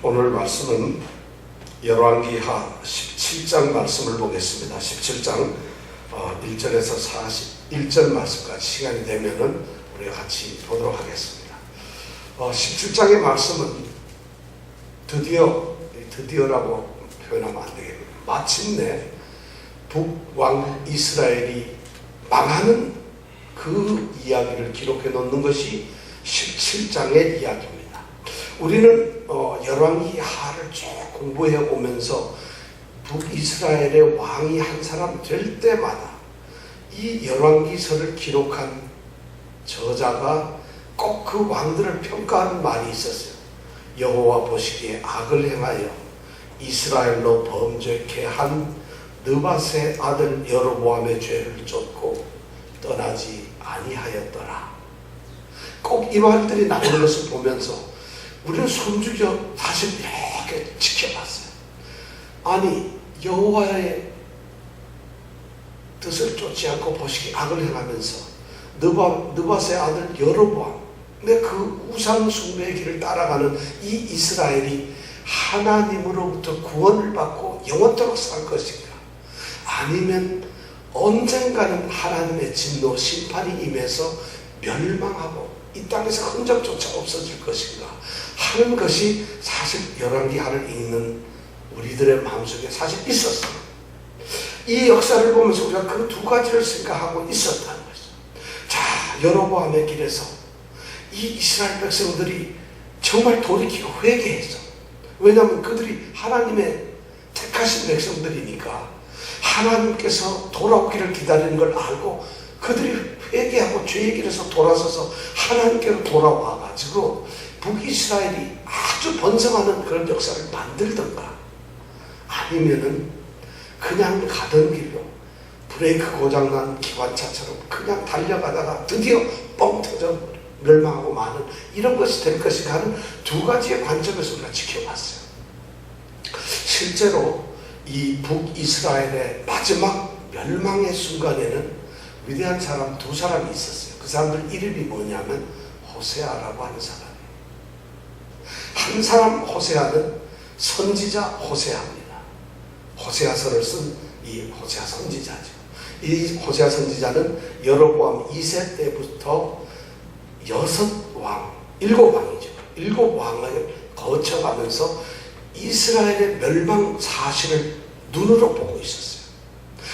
오늘 말씀은 열왕기하 17장 말씀을 보겠습니다. 17장 1절에서 41절 말씀까지 시간이 되면은 우리가 같이 보도록 하겠습니다. 17장의 말씀은 드디어라고 표현하면 안 되겠네요. 마침내 북왕 이스라엘이 망하는 그 이야기를 기록해 놓는 것이 17장의 이야기입니다. 우리는 열왕기하를 쭉 공부해 오면서 북이스라엘의 왕이 한 사람 될 때마다 이 열왕기서를 기록한 저자가 꼭 그 왕들을 평가하는 말이 있었어요. 여호와 보시기에 악을 행하여 이스라엘로 범죄케 한 느밧의 아들 여로보암의 죄를 쫓고 떠나지 아니하였더라. 꼭 이 말들이 나오는 것을 보면서 우리는 숨죽여 사실 이렇게 지켜봤어요. 아니, 여호와의 뜻을 쫓지 않고 보시기 악을 행하면서 느밧의 아들 여로보암의 그 우상 숭배의 길을 따라가는 이 이스라엘이 하나님으로부터 구원을 받고 영원토록 살 것인가? 아니면 언젠가는 하나님의 진노, 심판이 임해서 멸망하고 이 땅에서 흔적조차 없어질 것인가 하는 것이 사실 열왕기하를 읽는 우리들의 마음속에 사실 있었어요. 이 역사를 보면서 우리가 그 두 가지를 생각하고 있었다는 거죠. 자, 여로보암의 길에서 이 이스라엘 백성들이 정말 돌이키고 회개해서, 왜냐하면 그들이 하나님의 택하신 백성들이니까 하나님께서 돌아오기를 기다리는 걸 알고 그들이 회개하고 죄의 길에서 돌아서서 하나님께로 돌아와 가지고 북이스라엘이 아주 번성하는 그런 역사를 만들던가, 아니면은 그냥 가던 길로 브레이크 고장난 기관차처럼 그냥 달려가다가 드디어 뻥 터져 멸망하고 마는 이런 것이 될 것인가 하는 두 가지의 관점에서 우리가 지켜봤어요. 실제로 이 북이스라엘의 마지막 멸망의 순간에는 위대한 사람 두 사람이 있었어요. 그 사람들 이름이 뭐냐면 호세아라고 하는 사람이에요. 한 사람 호세아는 선지자 호세아입니다. 호세아서를 쓴 이 호세아 선지자죠. 이 호세아 선지자는 여로보암 2세 때부터 7왕이죠. 7왕을 거쳐가면서 이스라엘의 멸망 사실을 눈으로 보고 있었어요.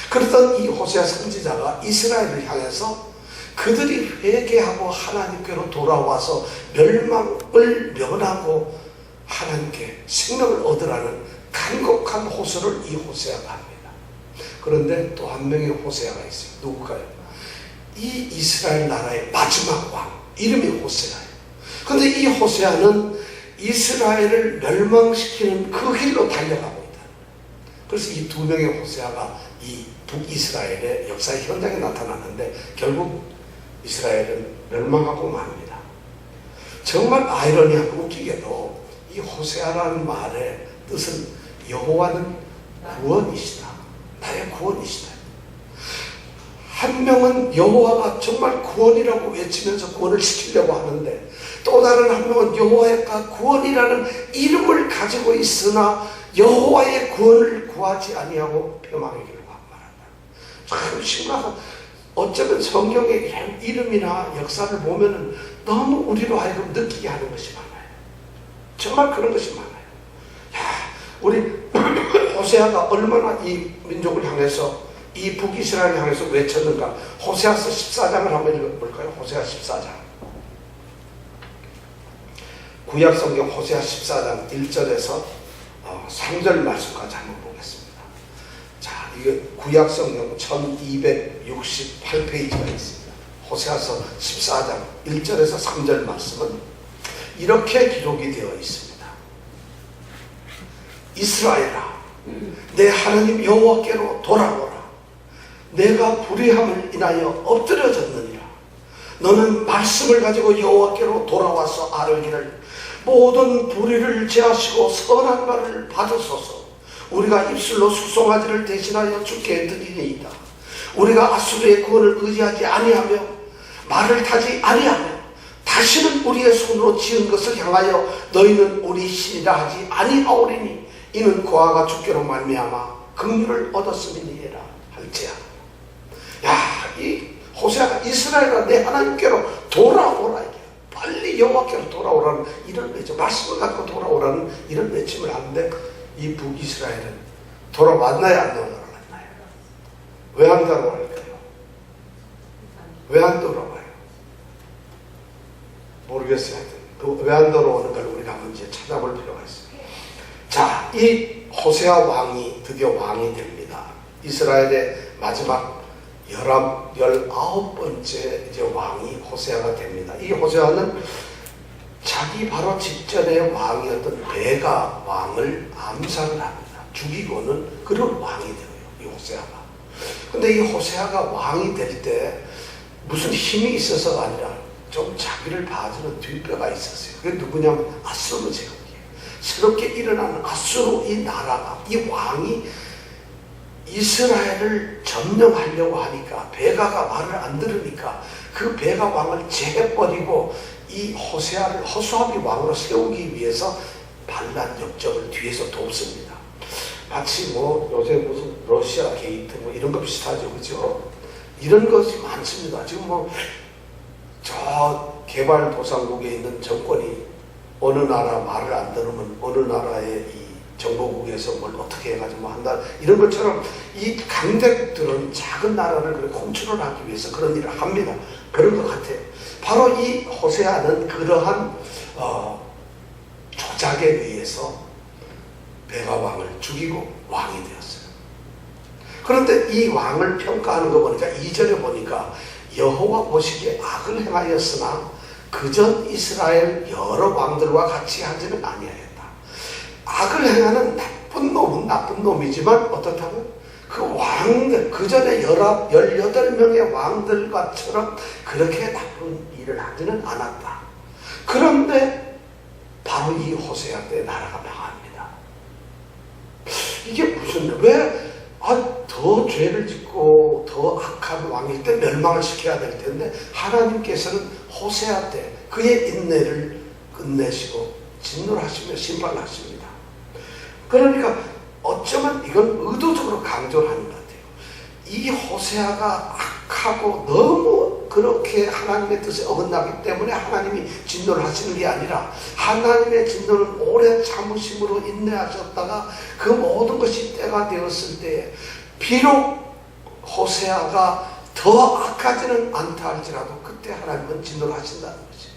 그랬던 이 호세아 선지자가 이스라엘을 향해서 그들이 회개하고 하나님께로 돌아와서 멸망을 면하고 하나님께 생명을 얻으라는 간곡한 호소를 이 호세아가 합니다. 그런데 또 한 명의 호세아가 있어요. 누굴까요? 이 이스라엘 나라의 마지막 왕, 이름이 호세아예요. 그런데 이 호세아는 이스라엘을 멸망시키는 그 길로 달려가고 있다. 그래서 이 두 명의 호세아가 이 북이스라엘의 역사의 현장에 나타났는데 결국 이스라엘은 멸망하고 맙니다. 정말 아이러니하고 웃기게도 이 호세아라는 말의 뜻은 여호와는 구원이시다, 나의 구원이시다. 한 명은 여호와가 정말 구원이라고 외치면서 구원을 시키려고 하는데, 또 다른 한 명은 여호와가 구원이라는 이름을 가지고 있으나 여호와의 구원을 구하지 아니하고 폐망의 길을 말한다. 참 심각한, 어쩌면 성경의 이름이나 역사를 보면은 너무 우리로 하여금 느끼게 하는 것이 많아요. 정말 그런 것이 많아요. 야, 우리 호세아가 얼마나 이 민족을 향해서, 이 북이스라엘을 향해서 외쳤는가. 호세아서 14장을 한번 읽어볼까요? 호세아 14장. 구약성경 호세아 14장 1절에서 3절 말씀까지 한번 보겠습니다. 자, 이게 구약성경 1268페이지가 있습니다. 호세아서 14장 1절에서 3절 말씀은 이렇게 기록이 되어 있습니다. 이스라엘아, 내 하나님 여호와께로 돌아오라. 내가 불의함을 인하여 엎드려졌느니라. 너는 말씀을 가지고 여호와께로 돌아와서 아뢰기를, 모든 불의를 제하시고 선한 말을 받으소서. 우리가 입술로 수송아지를 대신하여 주께 드리니이다. 우리가 아수르의 구원을 의지하지 아니하며 말을 타지 아니하며 다시는 우리의 손으로 지은 것을 향하여 너희는 우리 신이라 하지 아니하오리니 이는 그와가 주께로 말미암아 긍휼을 얻었음이니라 할지야. 이 호세아가 이스라엘아 내 하나님께로 돌아오라, 이게 빨리 여호와께로 돌아오라는 이런 외침, 말씀을 갖고 돌아오라는 이런 외침을 하는데, 이 북이스라엘은 돌아왔나요, 안 돌아왔나요? 왜 안 돌아올까요? 왜 안 돌아와요? 모르겠어요. 왜 안 돌아오는 걸 우리가 한번 이제 찾아볼 필요가 있어요. 자, 이 호세아 왕이 드디어 왕이 됩니다. 이스라엘의 마지막 19번째 이제 왕이 호세아가 됩니다. 이 호세아는 자기 바로 직전에 왕이었던 베가 왕을 암살을 합니다. 죽이고는 그런 왕이 되어요, 이 호세아가. 근데 이 호세아가 왕이 될 때 무슨 힘이 있어서가 아니라 좀 자기를 봐주는 뒷배가 있었어요. 그게 누구냐면 아수르 제국이에요. 새롭게 일어나는 아수르 이 나라가, 이 왕이 이스라엘을 점령하려고 하니까 베가가 말을 안 들으니까 그 베가 왕을 제해버리고 이 호세아를 허수아비 왕으로 세우기 위해서 반란 역적을 뒤에서 돕습니다. 마치 요새 무슨 러시아 게이트 이런 거 비슷하죠, 그죠? 이런 것이 많습니다. 지금 저 개발도상국에 있는 정권이 어느 나라 말을 안 들으면 어느 나라의 이 정보국에서 뭘 어떻게 해가지고 한다, 이런 것처럼 이 강대국들은 작은 나라를 그렇게 컨트롤하기 위해서 그런 일을 합니다. 그런 것 같아요. 바로 이 호세아는 그러한 조작에 의해서 베가 왕을 죽이고 왕이 되었어요. 그런데 이 왕을 평가하는 거 보니까 2절에 보니까 여호와 보시기에 악을 행하였으나 그전 이스라엘 여러 왕들과 같이 하지는 아니하였다. 악을 행하는 나쁜 놈은 나쁜 놈이지만 어떻다면 그 왕들, 그 전에 18명의 왕들과처럼 그렇게 나쁜 일을 하지는 않았다. 그런데 바로 이 호세아 때 나라가 망합니다. 이게 무슨, 더 죄를 짓고 더 악한 왕일 때 멸망을 시켜야 될 텐데 하나님께서는 호세아 때 그의 인내를 끝내시고 진노를 하시며 심판을 하십니다. 그러니까 어쩌면 이건 의도적으로 강조를 하는 것 같아요. 이 호세아가 악하고 너무 그렇게 하나님의 뜻에 어긋나기 때문에 하나님이 진노를 하시는 게 아니라 하나님의 진노는 오래 참으심으로 인내하셨다가 그 모든 것이 때가 되었을 때 비록 호세아가 더 악하지는 않다 할지라도 그때 하나님은 진노를 하신다는 거죠.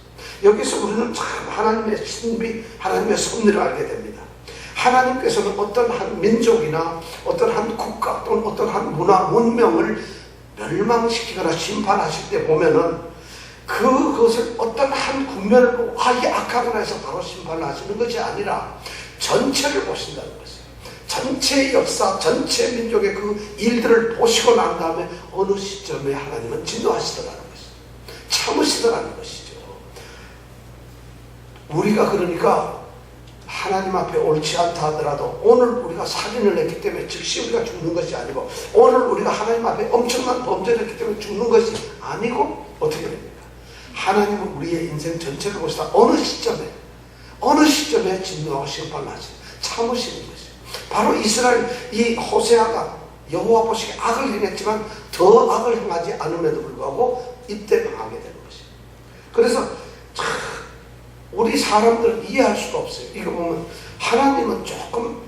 여기서 우리는 참 하나님의 신비, 하나님의 섭리를 알게 됩니다. 하나님께서는 어떤 한 민족이나 어떤 한 국가 또는 어떤 한 문화, 문명을 멸망시키거나 심판하실 때 보면은 그것을 어떤 한 국면을 보고 이게 악하구나 해서 바로 심판을 하시는 것이 아니라 전체를 보신다는 것이에요. 전체의 역사, 전체 민족의 그 일들을 보시고 난 다음에 어느 시점에 하나님은 진노하시더라는 것이죠. 참으시더라는 것이죠. 우리가 그러니까 하나님 앞에 옳지 않다 하더라도 오늘 우리가 살인을 했기 때문에 즉시 우리가 죽는 것이 아니고 오늘 우리가 하나님 앞에 엄청난 범죄를 했기 때문에 죽는 것이 아니고 어떻게 됩니까? 하나님은 우리의 인생 전체를 보시다 어느 시점에 진노하고 심판을 하시고 참으시는 것이죠. 바로 이스라엘 이 호세아가 여호와 보시기에 악을 행했지만 더 악을 행하지 않음에도 불구하고 이때 망하게 되는 것이죠. 그래서 참 우리 사람들은 이해할 수가 없어요. 이거 보면 하나님은 조금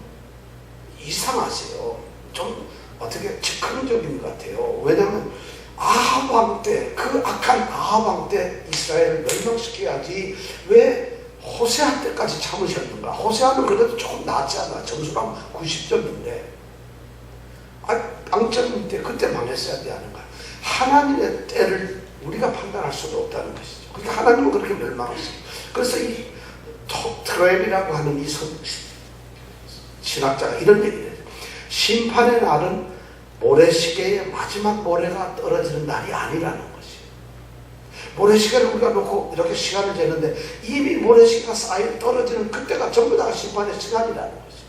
이상하세요. 좀 어떻게 즉흥적인 것 같아요. 왜냐하면 아합 왕 때, 그 악한 아합 왕 때 이스라엘을 멸망시켜야지 왜 호세아 때까지 참으셨는가? 호세아는 그래도 조금 낫지 않아? 점수가 90점인데 빵점일 때 그때 망했어야 돼 하는가? 하나님의 때를 우리가 판단할 수도 없다는 것이죠. 그러니까 하나님은 그렇게 멸망했어요. 그래서 이 트랩이라고 하는 이 신학자가 이런 얘기를 해요. 심판의 날은 모래시계의 마지막 모래가 떨어지는 날이 아니라는 것이에요. 모래시계를 우리가 놓고 이렇게 시간을 재는데 이미 모래시계가 쌓여 떨어지는 그때가 전부 다 심판의 시간이라는 것이에요.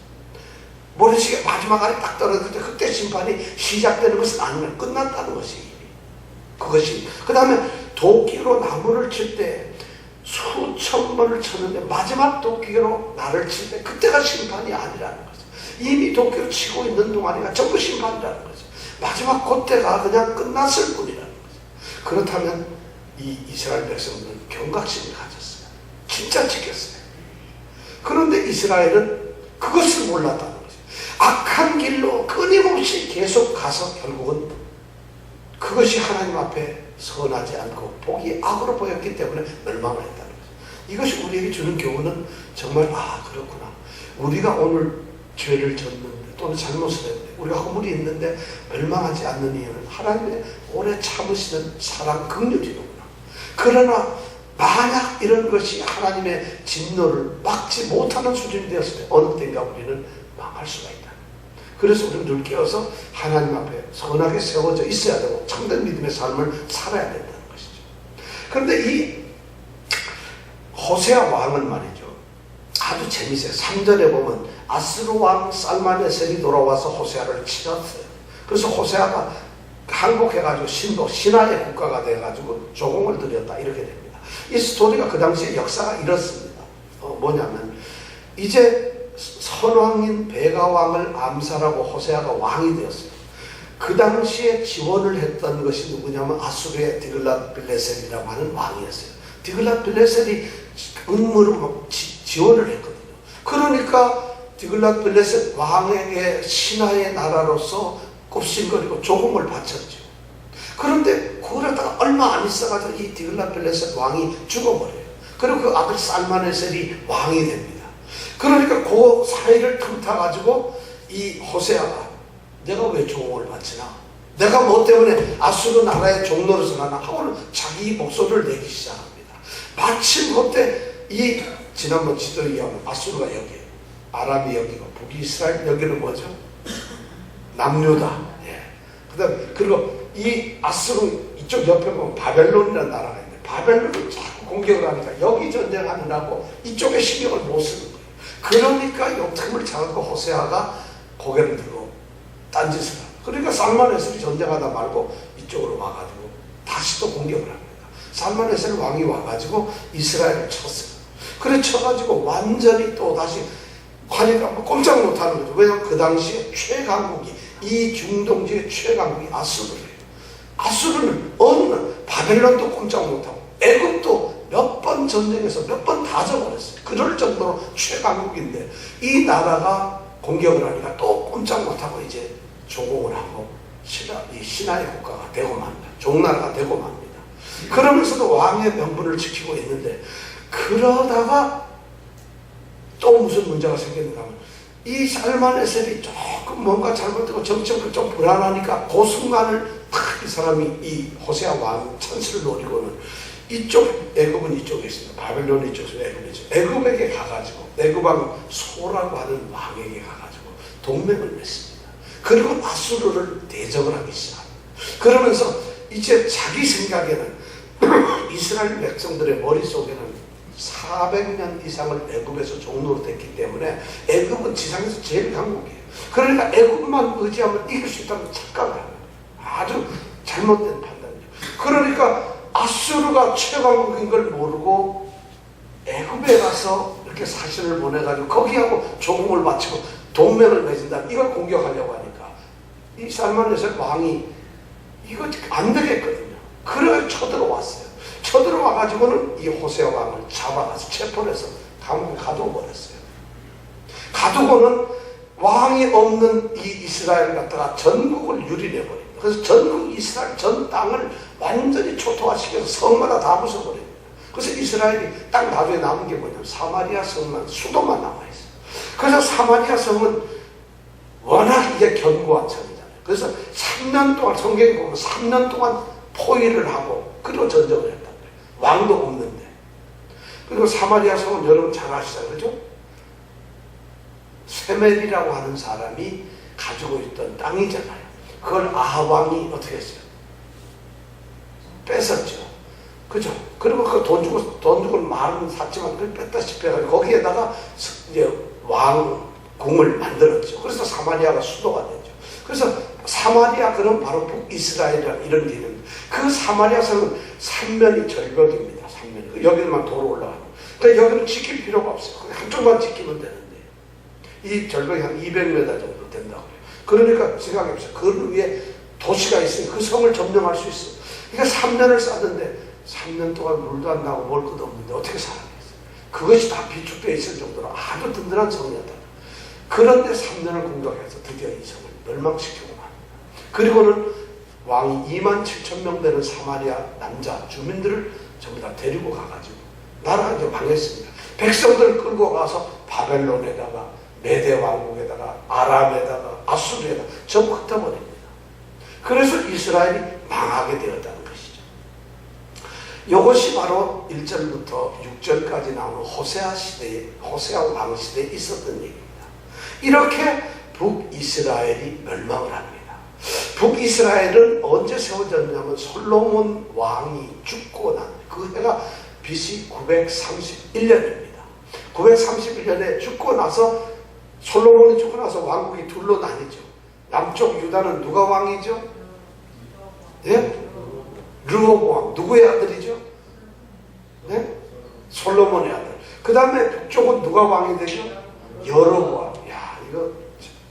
모래시계 마지막 알이 딱 떨어질 때 그때 심판이 시작되는 것은 아니면 끝났다는 것이 그것이. 그 다음에 도끼로 나무를 칠 때 수천 번을 쳤는데 마지막 도끼로 나를 칠 때 그때가 심판이 아니라는 거죠. 이미 도끼로 치고 있는 동안이가 전부 심판이라는 거죠. 마지막 그때가 그냥 끝났을 뿐이라는 거죠. 그렇다면 이 이스라엘 백성들은 경각심을 가졌어요. 진짜 지켰어요. 그런데 이스라엘은 그것을 몰랐다는 거죠. 악한 길로 끊임없이 계속 가서 결국은 그것이 하나님 앞에 선하지 않고 보기 악으로 보였기 때문에 멸망을 했다는 거죠. 이것이 우리에게 주는 교훈은 정말 그렇구나. 우리가 오늘 죄를 졌는데 또는 잘못을 했는데 우리가 허물이 있는데 멸망하지 않는 이유는 하나님의 오래 참으시는 사랑 긍휼이로구나. 그러나 만약 이런 것이 하나님의 진노를 막지 못하는 수준이 되었을 때 어느 때인가 우리는 망할 수가 있다. 그래서 우리는 늘 깨어서 하나님 앞에 선하게 세워져 있어야 되고 참된 믿음의 삶을 살아야 된다는 것이죠. 그런데 이 호세아 왕은 말이죠, 아주 재미있어요. 3절에 보면 아스루 왕 살마네셀이 돌아와서 호세아를 치렀어요. 그래서 호세아가 항복해가지고 신하의 국가가 돼가지고 조공을 들였다 이렇게 됩니다. 이 스토리가 그 당시에 역사가 이렇습니다. 뭐냐면 이제 선왕인 베가왕을 암살하고 호세아가 왕이 되었어요. 그 당시에 지원을 했던 것이 누구냐면 아수르의 디글랏빌레셀이라고 하는 왕이었어요. 디글랏빌레셀이 음모로 지원을 했거든요. 그러니까 디글랏빌레셀 왕에게 신하의 나라로서 굽신거리고 조공을 바쳤죠. 그런데 그러다가 얼마 안 있어가지고 이 디글랏빌레셀 왕이 죽어버려요. 그리고 그 아들 살마네셀이 왕이 됩니다. 그러니까 그 사이를 틈타가지고 이 호세아가 내가 왜 조공을 바치나? 내가 뭐 때문에 아수르 나라의 종노릇을 하나 하고는 자기 목소리를 내기 시작합니다. 마침 그때 이 지난번 지도에 의하면 아수르가 여기에요. 아람이 여기고 북이스라엘 여기는 뭐죠? 남유다. 그리고 이 아수르 이쪽 옆에 보면 바벨론이라는 나라가 있는데 바벨론을 자꾸 공격을 하니까 여기 전쟁하느라고 이쪽에 신경을 못 쓰는 거예요. 그러니까 이 틈을 잡고 호세아가 고개를 들고 딴짓을 합니다. 그러니까 살마네셀이 전쟁하다 말고 이쪽으로 와가지고 다시 또 공격을 합니다. 살마네셀 왕이 와가지고 이스라엘을 쳤어요. 그래 쳐가지고 완전히 또 다시 하니까 꼼짝 못하는 거죠. 왜냐하면 그 당시에 최강국이 이 중동지의 최강국이 아수르예요. 아수르는 어느 날 바벨론도 꼼짝 못하고 애굽도 몇 번 전쟁에서 몇 번 다 져버렸어요. 그럴 정도로 최강국인데 이 나라가 공격을 하니까 또 꼼짝 못하고 이제 조공을 하고 이 신하의 국가가 되고 맙니다. 종나라가 되고 맙니다. 그러면서도 왕의 명분을 지키고 있는데 그러다가 또 무슨 문제가 생겼는가 하면 이 살마네셀이 조금 뭔가 잘못되고 정치적으로 좀 불안하니까 그 순간을 탁 이 사람이 이 호세아 왕 찬스를 노리고는 이쪽 애굽은 이쪽에 있습니다. 바벨론 이쪽에서 애굽이죠. 애굽에게 가가지고 애굽왕 소라고 하는 왕에게 가가지고 동맹을 맺습니다. 그리고 아수르를 대적을 하기 시작합니다. 그러면서 이제 자기 생각에는 이스라엘 백성들의 머릿속에는 400년 이상을 애굽에서 종로로 됐기 때문에 애굽은 지상에서 제일 강국이에요. 그러니까 애굽만 의지하면 이길 수 있다는 착각을 합니다. 아주 잘못된 판단이죠. 그러니까 아수르가 최강국인 걸 모르고 애굽에 가서 이렇게 사신을 보내가지고 거기하고 조공을 바치고 동맹을 맺은다. 이걸 공격하려고 하니까 이 살마네셀 왕이 이거 안 되겠거든요. 그래 쳐들어왔어요. 쳐들어와가지고는 이 호세아 왕을 잡아가서 체포를 해서 감옥에 가둬버렸어요. 가두고는 왕이 없는 이 이스라엘 갖다가 전국을 유린해버립니다. 그래서 전국 이스라엘 전 땅을 완전히 초토화시켜서 성마다 다 부숴버립니다. 그래서 이스라엘이 딱 나중에 남은 게 뭐냐면 사마리아 성만, 수도만 남아있어요. 그래서 사마리아 성은 워낙 이게 견고한 성이잖아요. 그래서 3년 동안 성경에 보면 3년 동안 포위를 하고 그리고 전쟁을 했단 말이에요. 왕도 없는데. 그리고 사마리아 성은 여러분 잘 아시잖아요. 그죠? 세멜이라고 하는 사람이 가지고 있던 땅이잖아요. 그걸 아합왕이 어떻게 했어요? 뺏었죠. 그죠? 그리고 그 돈 주고 말은 샀지만 그걸 뺐다시피 해가지고 거기에다가 이제 왕궁을 만들었죠. 그래서 사마리아가 수도가 됐죠. 그래서 사마리아 그는 바로 북이스라엘이라는 이런 게 있는데 그 사마리아 성은 삼면이 절벽입니다. 삼면이. 여기만 도로 올라가고. 그러니까 여기는 지킬 필요가 없어요. 한쪽만 지키면 되는데 이 절벽이 한 200m 정도 된다고 해요. 그러니까 생각해보세요. 그 위에 도시가 있으니 그 성을 점령할 수 있어요. 그러니까 3년을 쌓는데 3년 동안 물도 안 나고 먹을 것도 없는데 어떻게 살아겠어요? 그것이 다 비축되어 있을 정도로 아주 든든한 성이었다. 그런데 3년을 공격해서 드디어 이 성을 멸망시키고 맙니다. 그리고는 왕이 27,000명 되는 사마리아 남자 주민들을 전부 다 데리고 가가지고 나라가 이제 망했습니다. 백성들을 끌고 가서 바벨론에다가 메대 왕국에다가 아람에다가 아수르에다가 전부 흩어버립니다. 그래서 이스라엘이 망하게 되었다는 것이죠. 이것이 바로 1절부터 6절까지 나오는 호세아 왕 시대에 있었던 얘기입니다. 이렇게 북이스라엘이 멸망을 합니다. 북이스라엘은 언제 세워졌냐면 솔로몬 왕이 죽고 난 그 해가 BC 931년입니다. 931년에 죽고 나서 솔로몬이 죽고 나서 왕국이 둘로 나뉘죠. 남쪽 유다는 누가 왕이죠? 예? 르호보암. 누구의 아들이죠? 네? 솔로몬의 아들. 그 다음에 북쪽은 누가 왕이 되죠? 여로보암. 야, 이거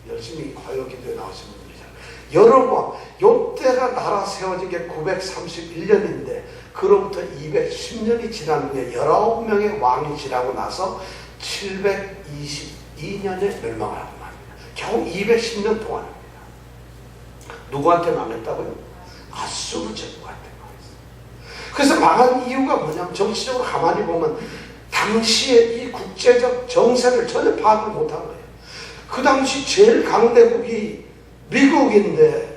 열심히 화요 기도에 나오신 분들이잖아요. 여로보암. 요때가 나라 세워진 게 931년인데 그로부터 210년이 지난 후에 19명의 왕이 지나고 나서 722년에 멸망을 하고 맙니다. 겨우 210년 동안입니다. 누구한테 망했다고요? 아수르 제국한테 망했어요. 그래서 망한 이유가 뭐냐면 정치적으로 가만히 보면 당시에 이 국제적 정세를 전혀 파악을 못한 거예요. 그 당시 제일 강대국이 미국인데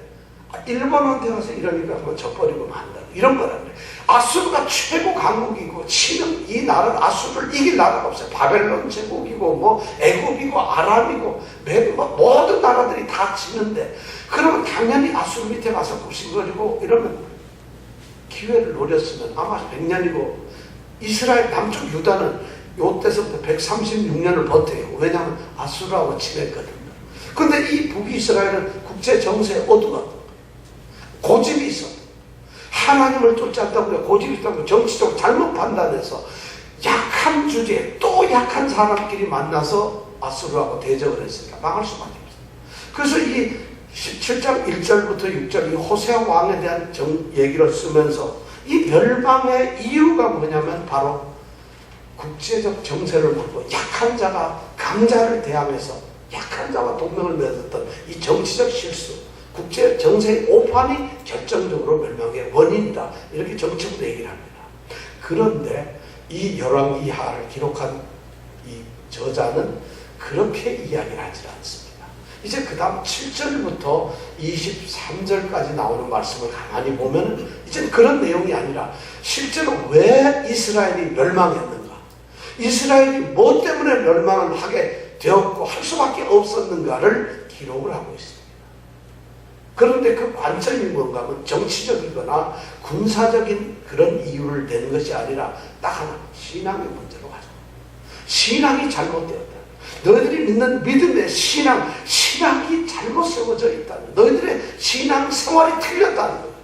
일본한테 가서 이러니까 한번 져버리고 만다. 이런 거란 말이에요. 아수르가 최고 강국이고 치면 이 나라는 아수르를 이길 나라가 없어요. 바벨론 제국이고 뭐 애굽이고 아람이고 모든 나라들이 다 지는데 그러면 당연히 아수르 밑에 가서 굽신거리고 이러면 기회를 노렸으면 아마 100년이고 이스라엘 남쪽 유다는 요때서부터 136년을 버텨요. 왜냐하면 아수르하고 친했거든요. 근데 이 북이스라엘은 국제 정세에 어두웠던 거예요. 고집이 있었던 하나님을 쫓지 않다고 고집이 있다고 정치적으로 잘못 판단해서 약한 주제에 또 약한 사람끼리 만나서 아수르하고 대적을 했으니까 망할 수밖에 없어요. 그래서 이 17장 1절부터 6절 이 호세아 왕에 대한 얘기를 쓰면서 이 멸망의 이유가 뭐냐면 바로 국제적 정세를 보고 약한 자가 강자를 대항해서 약한 자와 동맹을 맺었던 이 정치적 실수, 국제 정세의 오판이 결정적으로 멸망의 원인이다. 이렇게 정치부도 얘기를 합니다. 그런데 이 열왕기하를 기록한 이 저자는 그렇게 이야기를 하지 않습니다. 이제 그 다음 7절부터 23절까지 나오는 말씀을 가만히 보면 이제 그런 내용이 아니라 실제로 왜 이스라엘이 멸망했는가, 이스라엘이 뭐 때문에 멸망을 하게 되었고 할 수밖에 없었는가를 기록을 하고 있습니다. 그런데 그 관점이 뭔가 하면 정치적이거나 군사적인 그런 이유를 내는 것이 아니라 딱 하나, 신앙의 문제로 가죠. 신앙이 잘못되었다. 너희들이 믿는 믿음의 신앙이 잘못 세워져 있다는, 너희들의 신앙 생활이 틀렸다는 거예요.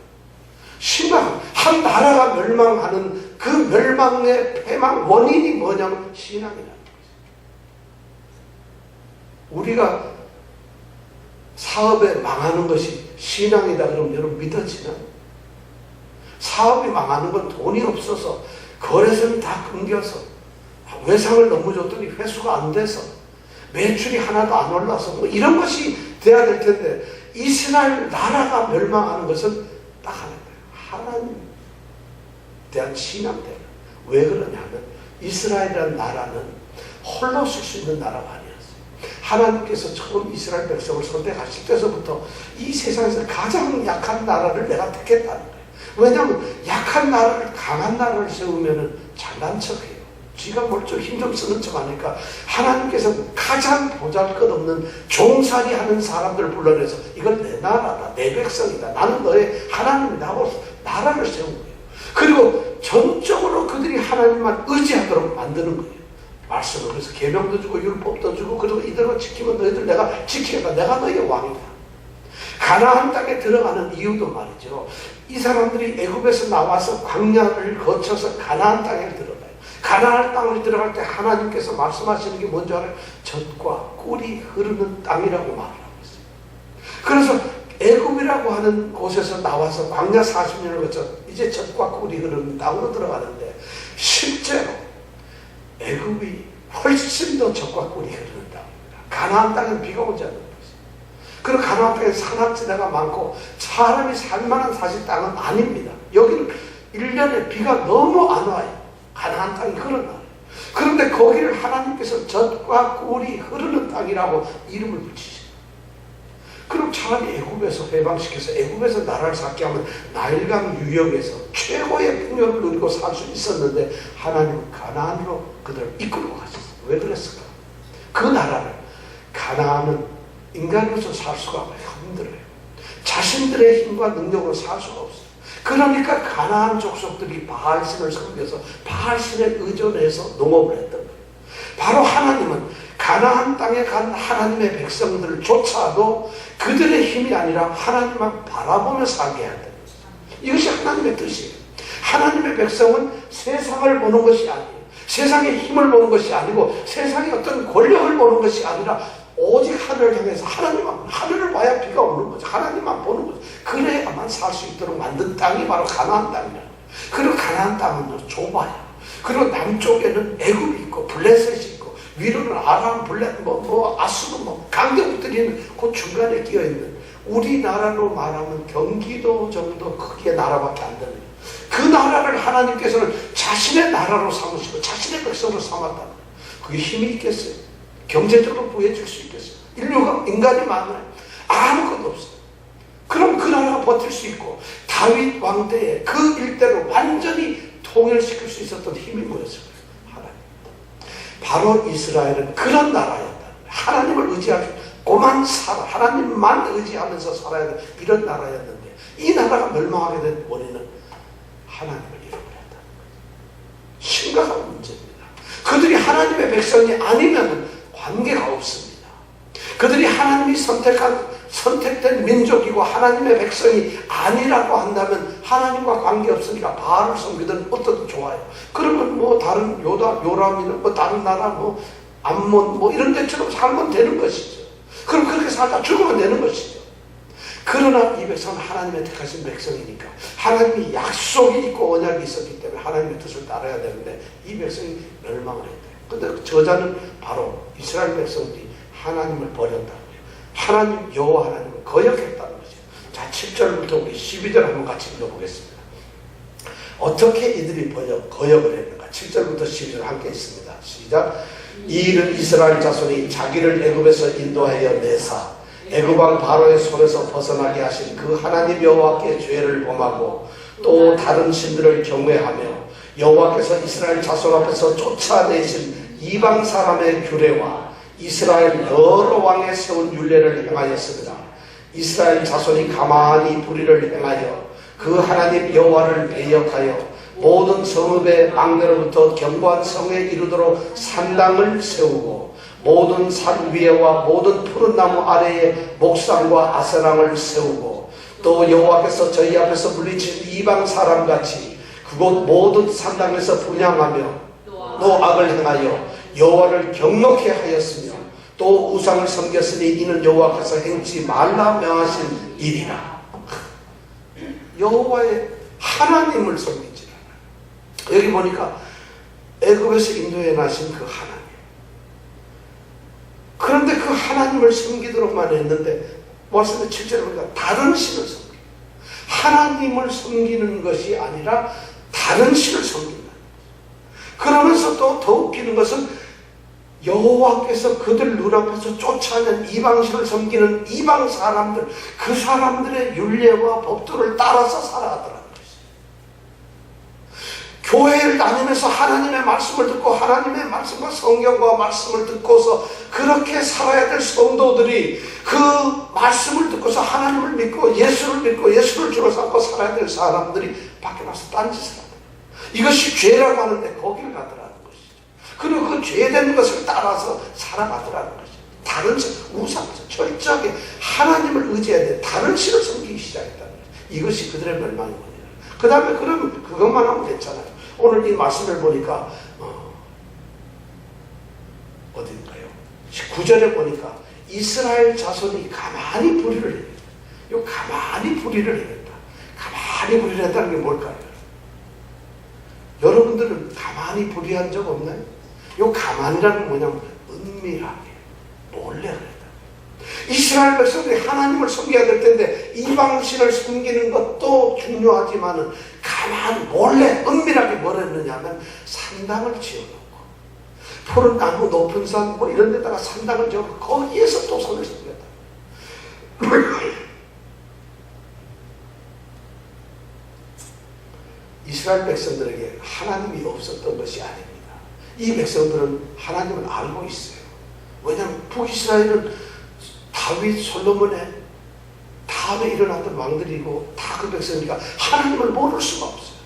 신앙, 한 나라가 멸망하는 그 멸망의 패망 원인이 뭐냐면 신앙이라는 거죠. 우리가 사업에 망하는 것이 신앙이다 그러면 여러분 믿어지나? 사업이 망하는 건 돈이 없어서 거래선이 다 끊겨서 외상을 너무 줬더니 회수가 안 돼서 매출이 하나도 안 올라서 뭐 이런 것이 돼야 될 텐데 이스라엘 나라가 멸망하는 것은 딱 하나예요. 하나님에 대한 신앙 때문에. 왜 그러냐면 이스라엘이라는 나라는 홀로 쓸 수 있는 나라가 아니었어요. 하나님께서 처음 이스라엘 백성을 선택하실 때서부터 이 세상에서 가장 약한 나라를 내가 택했다는 거예요. 왜냐하면 약한 나라를, 강한 나라를 세우면 잘난 척해요. 쥐가 뭘 좀 힘 좀 쓰는 척 하니까 하나님께서 가장 보잘것없는 종살이 하는 사람들을 불러내서 이건 내 나라다, 내 백성이다, 나는 너의 하나님이다 하고 나라를 세운 거예요. 그리고 전적으로 그들이 하나님만 의지하도록 만드는 거예요. 말씀을. 그래서 계명도 주고 율법도 주고, 그리고 이대로 지키면 너희들 내가 지키겠다, 내가 너희의 왕이다. 가나안 땅에 들어가는 이유도 말이죠. 이 사람들이 애굽에서 나와서 광야를 거쳐서 가나안 땅에 들어가요. 가나안 땅을 들어갈 때 하나님께서 말씀하시는 게 뭔지 알아요? 젖과 꿀이 흐르는 땅이라고 말을 하고 있어요. 그래서 애굽이라고 하는 곳에서 나와서 광야 40년을 거쳐 이제 젖과 꿀이 흐르는 땅으로 들어가는데, 실제로 애굽이 훨씬 더 젖과 꿀이 흐르는 땅입니다. 가나안 땅에는 비가 오지 않는 거죠. 그리고 가나안 땅에 산악지대가 많고 사람이 살만한 사실 땅은 아닙니다. 여기는 1년에 비가 너무 안 와요. 가나안 땅이 그런 나라예요. 그런데 거기를 하나님께서 젖과 꿀이 흐르는 땅이라고 이름을 붙이시죠. 그럼 차라리 애굽에서 해방시켜서 애굽에서 나라를 쌓게 하면 나일강 유역에서 최고의 풍요를 누리고 살 수 있었는데, 하나님은 가나안으로 그들을 이끌고 가셨어요. 왜 그랬을까? 그 나라를, 가나안은 인간으로서 살 수가 힘들어요. 자신들의 힘과 능력으로 살 수가 없어요. 그러니까 가나안 족속들이 바알신을 섬겨서 바알신에 의존해서 농업을 했던 거예요. 바로 하나님은 가나안 땅에 간 하나님의 백성들을 쫓아도 그들의 힘이 아니라 하나님만 바라보며 살게 한다. 이것이 하나님의 뜻이에요. 하나님의 백성은 세상을 보는 것이 아니에요. 세상의 힘을 보는 것이 아니고 세상의 어떤 권력을 보는 것이 아니라 오직 하늘을 향해서 하나님만, 하늘을 봐야 비가 오는 거죠. 하나님만 보는 거죠. 그래야만 살 수 있도록 만든 땅이 바로 가나안 땅이라는 거예요. 그리고 가나안 땅은 좁아요. 그리고 남쪽에는 애굽이 있고 블레셋이 있고 위로는 아람, 블레셋, 아수르, 강대국들이 있는 그 중간에 끼어있는, 우리나라로 말하면 경기도 정도 크기의 나라밖에 안 되는, 그 나라를 하나님께서는 자신의 나라로 삼으시고 자신의 백성으로 삼았다. 그게 힘이 있겠어요? 경제적으로 부해질 수 있겠어요? 인류가, 인간이 많아요. 아무것도 없어요. 그럼 그 나라가 버틸 수 있고, 다윗 왕 때에 그 일대로 완전히 통일시킬 수 있었던 힘이 뭐였을까요? 하나님. 바로 이스라엘은 그런 나라였다. 하나님을 의지하고 고만 살아, 하나님만 의지하면서 살아야 되는 이런 나라였는데, 이 나라가 멸망하게 된 원인은 하나님을 잃어버렸다. 심각한 문제입니다. 그들이 하나님의 백성이 아니면 관계가 없습니다. 그들이 하나님이 선택된 민족이고 하나님의 백성이 아니라고 한다면 하나님과 관계없으니까 바알을 섬기든 어떻든 좋아요. 그러면 다른 요람이나 다른 나라 암몬 이런 데처럼 살면 되는 것이죠. 그럼 그렇게 살다 죽으면 되는 것이죠. 그러나 이 백성은 하나님의 택하신 백성이니까 하나님이 약속이 있고 언약이 있었기 때문에 하나님의 뜻을 따라야 되는데, 이 백성이 멸망을 했대요. 근데 저자는 바로 이스라엘 백성들이 하나님을 버렸다고요. 하나님, 여호와 하나님을 거역했다는 거죠. 자, 7절부터 우리 12절 한번 같이 읽어보겠습니다. 어떻게 이들이 거역을 했는가? 7절부터 12절 함께 있습니다. 시작. 이 일은 이스라엘 자손이 자기를 애굽에서 인도하여 내사 애굽 왕 바로의 손에서 벗어나게 하신 그 하나님 여호와께 죄를 범하고 또 다른 신들을 경외하며 여호와께서 이스라엘 자손 앞에서 쫓아내신 이방 사람의 규례와 이스라엘 여러 왕의 세운 율례를 행하였습니다. 이스라엘 자손이 가만히 불의를 행하여 그 하나님 여호와를 배역하여 모든 성읍의 망대로부터 견고한 성에 이르도록 산당을 세우고 모든 산 위에와 모든 푸른 나무 아래에 목상과 아세랑을 세우고 또 여호와께서 저희 앞에서 물리친 이방 사람같이 그곳 모든 산당에서 분향하며 또 악을 행하여 여호와를 경노케 하였으며 또 우상을 섬겼으니 이는 여호와께서 행치 말라 명하신 일이라. 여호와의 하나님을 섬기지 않아요. 여기 보니까 애굽에서 인도해 나신 그 하나님, 그런데 그 하나님을 섬기도록만 했는데 말씀에 7절에 보니까 다른 신을 섬기고, 하나님을 섬기는 것이 아니라 다른 신을 섬긴다. 그러면서 또 더 웃기는 것은 여호와께서 그들 눈앞에서 쫓아낸 이방신을 섬기는 이방 사람들, 그 사람들의 율례와 법도를 따라서 살아가더라는 것이에요. 교회를 다니면서 하나님의 말씀을 듣고 하나님의 말씀과 성경과 말씀을 듣고서 그렇게 살아야 될 성도들이 그 말씀을 듣고서 하나님을 믿고 예수를 믿고 예수를 주로 삼고 살아야 될 사람들이 밖에 나서 딴짓을 합니다. 이것이 죄라고 하는데 거기를 가더라는 것이죠. 그리고 그 죄된 것을 따라서 살아가더라는 것이죠. 다른 우상, 철저하게 하나님을 의지해야 돼. 다른 신을 섬기기 시작했다는 거예요. 이것이 그들의 멸망의 원인이에요. 그 다음에 그러면 그것만 하면 괜찮아요. 오늘 이 말씀을 보니까 어딘가요? 9절에 보니까 이스라엘 자손이 가만히 불의를 해요. 요 가만히 불의를 해냈다. 가만히 불의를 했다는 게 뭘까요? 여러분들은 가만히 불의한 적 없나요? 요 가만이라는 게 뭐냐면 은밀하게 몰래 그랬다. 이스라엘 백성들이 하나님을 섬겨야 될 텐데 이방신을 섬기는 것도 중요하지만은 가만히 몰래 은밀하게 뭘 했느냐면 산당을 지어놓고 푸른 나무 높은 산 뭐 이런 데다가 산당을 지어놓고 거기에서 또 손을 섬겼다. 이스라엘 백성들에게 하나님이 없었던 것이 아닙니다. 이 백성들은 하나님을 알고 있어요. 왜냐하면 북이스라엘은 다윗, 솔로몬의 다음에 일어났던 왕들이고 다 그 백성이니까 하나님을 모를 수가 없어요.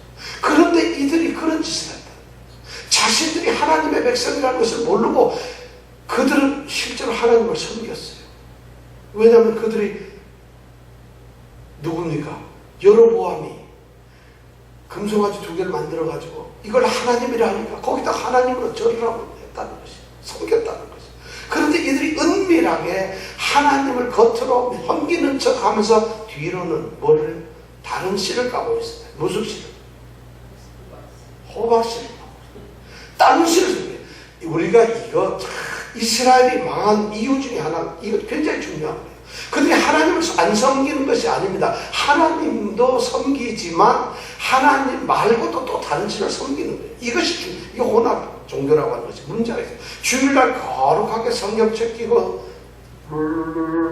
그런데 이들이 그런 짓을 했다. 자신들이 하나님의 백성이라는 것을 모르고 그들은 실제로 하나님을 섬겼어요. 왜냐하면 그들이 누굽니까? 여로보암이 금송아지 2개를 만들어가지고 이걸 하나님이라 하니까 거기다 하나님으로 절을 하고 했다는 것이, 섬겼다는 것이. 그런데 이들이 은밀하게 하나님을 겉으로 섬기는 척 하면서 뒤로는 뭐를, 다른 씨를 까고 있어요. 무슨 씨를? 호박씨를 까고 있어요. 다른 씨를 섬겨요. 우리가 이거 이스라엘이 망한 이유 중에 하나, 이거 굉장히 중요한 거예요. 그들이 하나님을 안 섬기는 것이 아닙니다. 하나님도 섬기지만 하나님 말고도 또 다른 신을 섬기는 거예요. 이것이 이게 혼합 종교라고 하는 것이 문제가 있어요. 주일날 거룩하게 성경책 끼고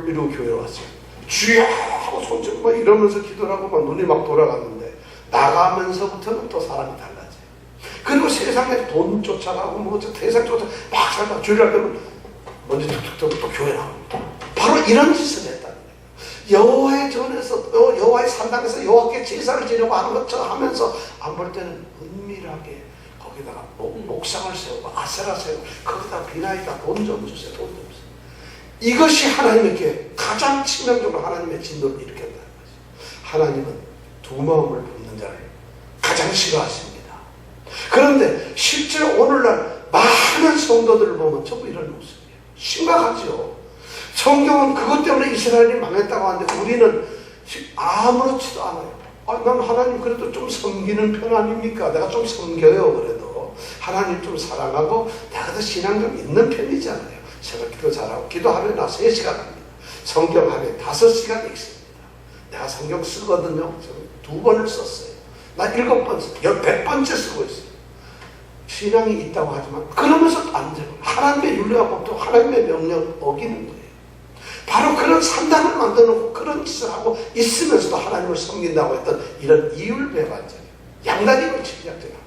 이러고 교회 왔어요. 주야 하고 손좀 막 이러면서 기도를 하고 막 눈이 막 돌아갔는데 나가면서부터는 또 사람이 달라져요. 그리고 세상에 돈 쫓아가고 뭐 세상 쫓아 막 살다가 주일날 되면 먼저 툭툭툭 또 교회 나옵니다. 바로 이런 짓을 했다는 거예요. 여호와의 전에서 여호와의 산당에서 여호와께 제사를 지내고 하는 것처럼 하면서 안 볼 때는 은밀하게 거기다가 목상을 세우고 아세라 세우고 거기다 비나이다 돈 좀 주세요. 돈 좀 주세요. 이것이 하나님께 가장 치명적으로 하나님의 진노를 일으켰다는 거죠. 하나님은 두 마음을 품는 자를 가장 싫어하십니다. 그런데 실제 오늘날 많은 성도들을 보면 전부 이런 모습이에요. 심각하죠. 성경은 그것 때문에 이스라엘이 망했다고 하는데 우리는 아무렇지도 않아요. 난 하나님 그래도 좀 섬기는 편 아닙니까? 내가 좀 섬겨요. 그래도 하나님 좀 사랑하고 내가 더 신앙 좀 있는 편이잖아요. 제가 기도 잘하고 기도하면 나 3시간 합니다. 성경 하면 5시간 읽습니다. 내가 성경 쓰거든요. 2번을 썼어요. 나 7번, 100번째 쓰고 있어요. 신앙이 있다고 하지만 그러면서 안 되고 하나님의 윤리와 법도 하나님의 명령 어기는 거예요. 바로 그런 산당을 만들어놓고 그런 짓을 하고 있으면서도 하나님을 섬긴다고 했던 이런 이율배반적인 양다리를 치기작정합니다.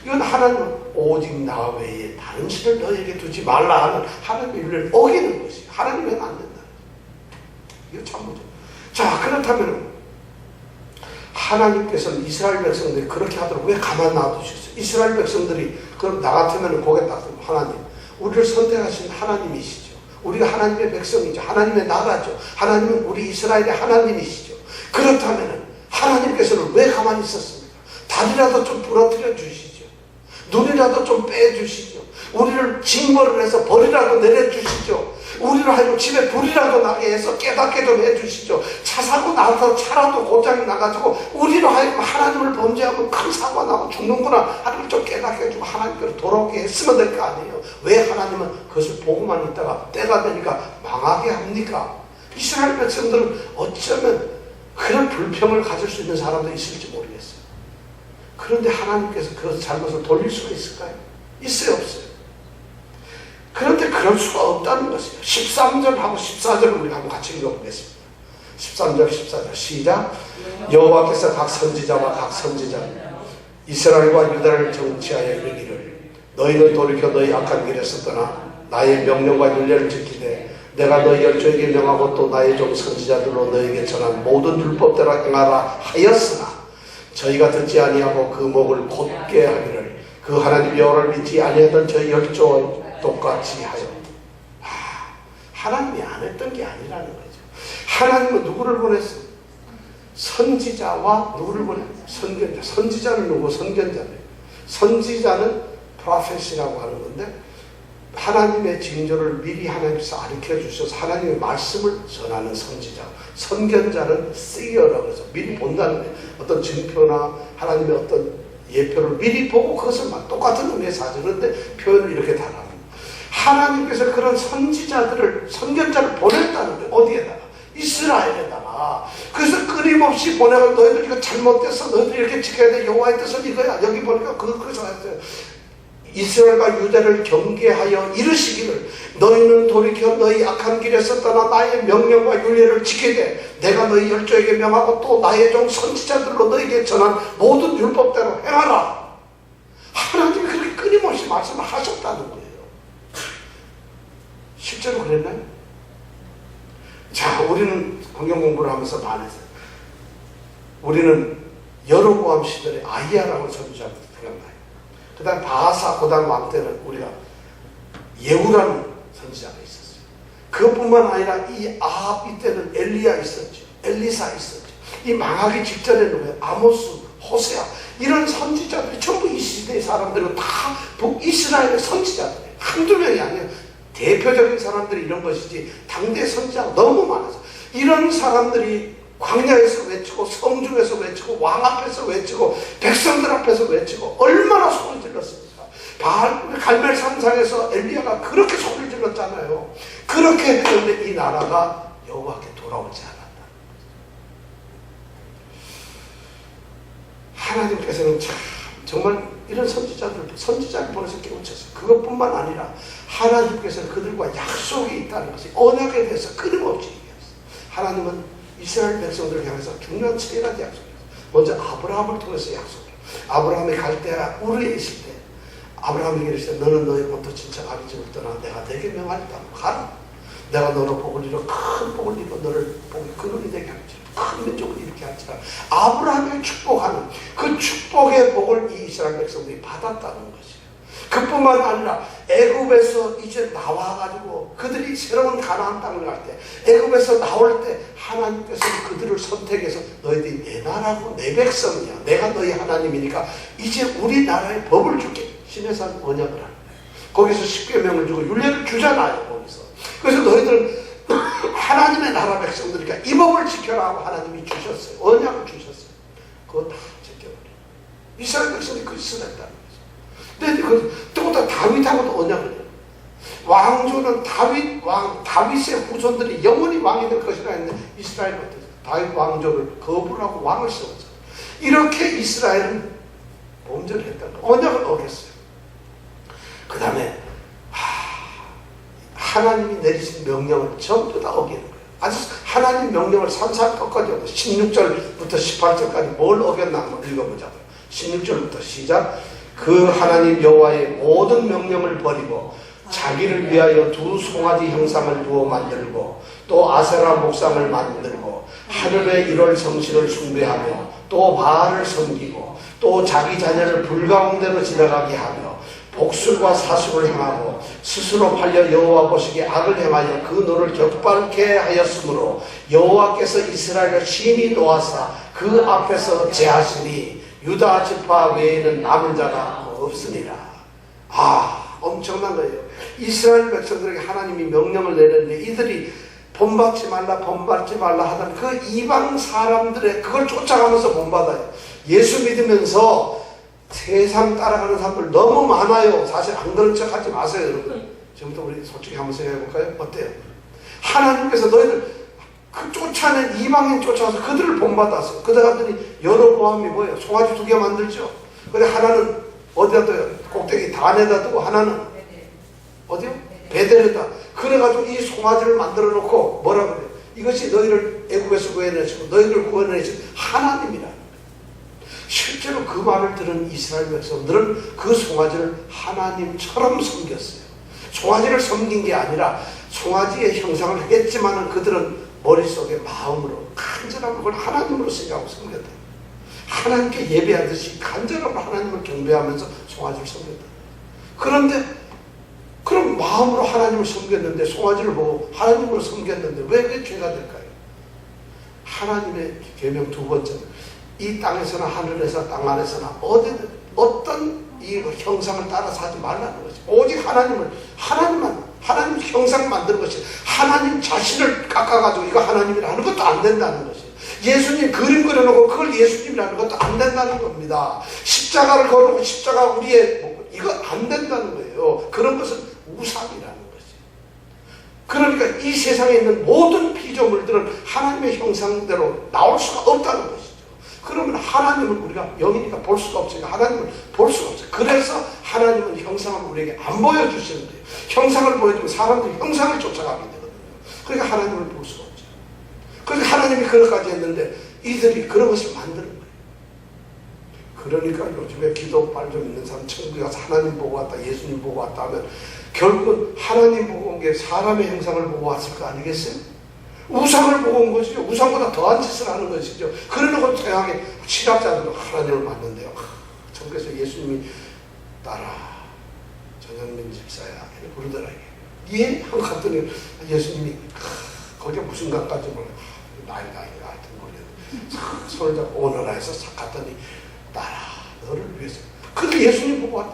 이건 하나님은 오직 나 외에 다른 신을 너에게 두지 말라 하는 하나님의 윤리를 어기는 것이 하나님은 안 된다. 이거 참 문제. 자, 그렇다면 하나님께서는 이스라엘 백성들이 그렇게 하도록 왜 가만 놔두셨어요? 이스라엘 백성들이 그럼 나 같으면 고개 딱 들고 하나님, 우리를 선택하신 하나님이시죠. 우리가 하나님의 백성이죠. 하나님의 나라죠. 하나님은 우리 이스라엘의 하나님이시죠. 그렇다면 하나님께서는 왜 가만히 있었습니까? 다리라도 좀 부러뜨려 주시죠. 눈이라도 좀 빼주시죠. 우리를 징벌을 해서 벌이라도 내려주시죠. 우리를 하여금 집에 불이라도 나게 해서 깨닫게 좀 해주시죠. 차 사고 나서 차라도 고장이 나가지고 우리로 하여금 하나님을 범죄하면 큰 사고가 나고 죽는구나 하나님을 좀 깨닫게 해주고 하나님께로 돌아오게 했으면 될 거 아니에요. 왜 하나님은 그것을 보고만 있다가 때가 되니까 망하게 합니까? 이스라엘 백성들은 어쩌면 그런 불평을 가질 수 있는 사람도 있을지 모르겠어요. 그런데 하나님께서 그 잘못을 돌릴 수가 있을까요? 있어요, 없어요? 그런데 그럴 수가 없다는 것이에요. 13절하고 14절을 우리가 한번 같이 읽어보겠습니다. 13절, 14절 시작. 여호와께서 각 선지자와 각 선지자 이스라엘과 유다를 정치하여 이르기를 너희는 돌이켜 너희 악한 길에서 떠나 나의 명령과 율례를 지키되 내가 너희 열조에게 명하고 또 나의 종 선지자들로 너희에게 전한 모든 율법대로 행하라 하였으나 저희가 듣지 아니하고 그 목을 곧게 하기를 그 하나님 여호와를 믿지 아니하던 저희 열조와 똑같이 하여. 하나님이 안 했던 게 아니라는 거죠. 하나님은 누구를 보냈어? 선지자와 누구를 보내? 선견자. 선지자는 누구? 선견자네. 선지자는 프로페시라고 하는 건데 하나님의 징조를 미리 하나님께서 가르쳐 주셔서 하나님의 말씀을 전하는 선지자. 선견자는 seer라고 해서 미리 본다는 거예요. 어떤 증표나 하나님의 어떤 예표를 미리 보고 그것을 막 똑같은 의미의 사실. 그런데 표현을 이렇게 달아요. 하나님께서 그런 선지자들을, 선견자를 보냈다는 거예요. 어디에다가? 이스라엘에다가. 그래서 끊임없이 보내고 너희들 이거 잘못됐어. 너희들 이렇게 지켜야 돼. 여호와의 뜻은 이거야. 여기 보니까 그래서 했어요. 이스라엘과 유다를 경계하여 이르시기를 너희는 돌이켜 너희 악한 길에서 떠나 나의 명령과 윤례를 지키되 내가 너희 열조에게 명하고 또 나의 종 선지자들로 너희에게 전한 모든 율법대로 행하라. 하나님이 그렇게 끊임없이 말씀을 하셨다는 거예요. 실제로 그랬나요? 자, 우리는 성경 공부를 하면서 반했어요. 우리는 여로보암 시절에 아히야라고 선지자가 생각나요. 그 다음 바하사 고단 왕 때는 우리가 예후라는 선지자가 있었어요. 그것뿐만 아니라 이 아합 이때는 엘리야 있었죠. 엘리사 있었죠. 이 망하기 직전에는 아모스, 호세아 이런 선지자들이 전부 이 시대의 사람들은 다 북이스라엘의 선지자들이에요. 한두 명이 아니에요. 대표적인 사람들이 이런 것이지 당대 선지자가 너무 많아서 이런 사람들이 광야에서 외치고 성중에서 외치고 왕 앞에서 외치고 백성들 앞에서 외치고 얼마나 소리 질렀습니까? 갈멜 산상에서 엘리야가 그렇게 소리를 질렀잖아요. 그렇게 했는데 이 나라가 여호와께 돌아오지 않았다. 하나님께서는 참 정말 이런 선지자를 보내서 깨우쳤어요. 그것뿐만 아니라 하나님께서는 그들과 약속이 있다는 것이 언약에 대해서 끊임없이 얘기했어요. 하나님은 이스라엘 백성들을 향해서 중요한 세 가지 약속이었어요. 먼저 아브라함을 통해서 약속해요. 아브라함이 갈대아 우르에 있을 때 아브라함에게 이르시되 너는 너의 본토 친척 아비 집을 떠나 내가 내게 명하리다. 가라. 내가 너를 복을 이루어 큰 복을 이루어 너를 복이 근원이 되게 할지라. 큰 민족을 일으키게 할지라. 아브라함을 축복하는 그 축복의 복을 이 이스라엘 백성들이 받았다는 것이에요. 그뿐만 아니라 애굽에서 이제 나와가지고 그들이 새로운 가나안 땅을 갈 때 애굽에서 나올 때 하나님께서 그들을 선택해서 너희들이 내 나라고 내 백성이야. 내가 너희 하나님이니까 이제 우리나라에 법을 줄게. 시내산 언약을 하는 거예요. 거기서 십계명을 주고 율례를 주잖아요. 거기서. 그래서 너희들은 하나님의 나라 백성들이니까 이 법을 지켜라 하고 하나님이 주셨어요. 언약을 주셨어요. 그거 다 지켜버려요. 이스라엘 백성이 그 짓을 했다는 거예요. 근데 또 다윗하고도 언약을 해요. 왕조는 다윗의 후손들이 영원히 왕이 될 것이라 했는데 이스라엘은 어땠어요? 다윗 왕조를 거부를 하고 왕을 세웠어요. 이렇게 이스라엘은 범죄를 했다는 거예요. 언약을 어겼어요. 그 다음에 하나님이 내리신 명령을 전부 다 어기는 거예요. 아주 하나님 명령을 산산끝까지 16절부터 18절까지 뭘 어겼나 한번 읽어보자고요. 16절부터 시작. 그 하나님 여호와의 모든 명령을 버리고 자기를 위하여 두 송아지 형상을 두어 만들고 또 아세라 목상을 만들고 하늘의 일월 성신을 숭배하며 또 바알을 섬기고 또 자기 자녀를 불 가운데로 지나가게 하며 복술과 사술을 행하고 스스로 팔려 여호와 보시기에 악을 행하여 그 노를 격발케 하였으므로 여호와께서 이스라엘을 심히 놓아사 그 앞에서 제하시니 유다 지파 외에는 남은 자가 없으니라. 엄청난 거예요. 이스라엘 백성들에게 하나님이 명령을 내렸는데 이들이 본받지 말라 하던 그 이방 사람들의 그걸 쫓아가면서 본받아요. 예수 믿으면서 세상 따라가는 사람들 너무 많아요. 사실 안 그런 척 하지 마세요, 여러분. 지금부터 우리 솔직히 한번 생각해볼까요? 어때요? 하나님께서 너희들 그 쫓아낸 이방인 쫓아와서 그들을 본받았어. 그들이 여로보암이 뭐예요? 송아지 2개 만들죠. 근데 하나는 어디다 둬요? 꼭대기 단에다 두고 하나는 어디요? 베델에다. 그래가지고 이 송아지를 만들어 놓고 뭐라 그래요? 이것이 너희를 애굽에서 구해내시고 너희를 구해내신 하나님이라. 실제로 그 말을 들은 이스라엘 백성들은 그 송아지를 하나님처럼 섬겼어요. 송아지를 섬긴 게 아니라 송아지의 형상을 했지만은 그들은 머릿속에 마음으로 간절함을 그걸 하나님으로 생각하고 섬겼다. 하나님께 예배하듯이 간절함으로 하나님을 경배하면서 송아지를 섬겼다. 그런데 그럼 마음으로 하나님을 섬겼는데, 송아지를 보고 하나님으로 섬겼는데 왜 그게 죄가 될까요? 하나님의 계명 두 번째는 이 땅에서나 하늘에서 땅 안에서나 어디든 어떤 이 형상을 따라서 하지 말라는 것이, 오직 하나님 형상 만드는 것이, 하나님 자신을 깎아가지고 이거 하나님이라 하는 것도 안 된다는 것이, 예수님 그림 그려놓고 그걸 예수님이라는 것도 안 된다는 겁니다. 십자가를 걸고 십자가 우리의 이거 안 된다는 거예요. 그런 것은 우상이라는 것이. 그러니까 이 세상에 있는 모든 피조물들은 하나님의 형상대로 나올 수가 없다는 것이죠. 그러면 하나님을 우리가 영이니까 볼 수가 없으니까 하나님을 볼 수가 없어요. 그래서 하나님은 형상을 우리에게 안 보여주시는데요. 형상을 보여주면 사람들이 형상을 쫓아가게 되거든요. 그러니까 하나님을 볼 수가 없죠. 그러니까 하나님이 그것까지 했는데 이들이 그런 것을 만드는 거예요. 그러니까 요즘에 기도빨 좀 있는 사람 천국에 가서 하나님 보고 왔다, 예수님 보고 왔다 하면 결국은 하나님 보고 온 게 사람의 형상을 보고 왔을 거 아니겠어요? 우상을 보고 온 것이죠. 우상보다 더한 짓을 하는 것이죠. 그러놓고 태양에 신학자들은 하나님을 만난대요. 천국에서 예수님이 따라 전현민 집사야 부르더라. 예? 하고 갔더니 예수님이 거기에 무슨 강까지 몰라. 나이가 하여튼 모르겠는데 손을 잡고 오너라 해서 싹 갔더니 따라 너를 위해서. 근데 예수님 보고 왔다.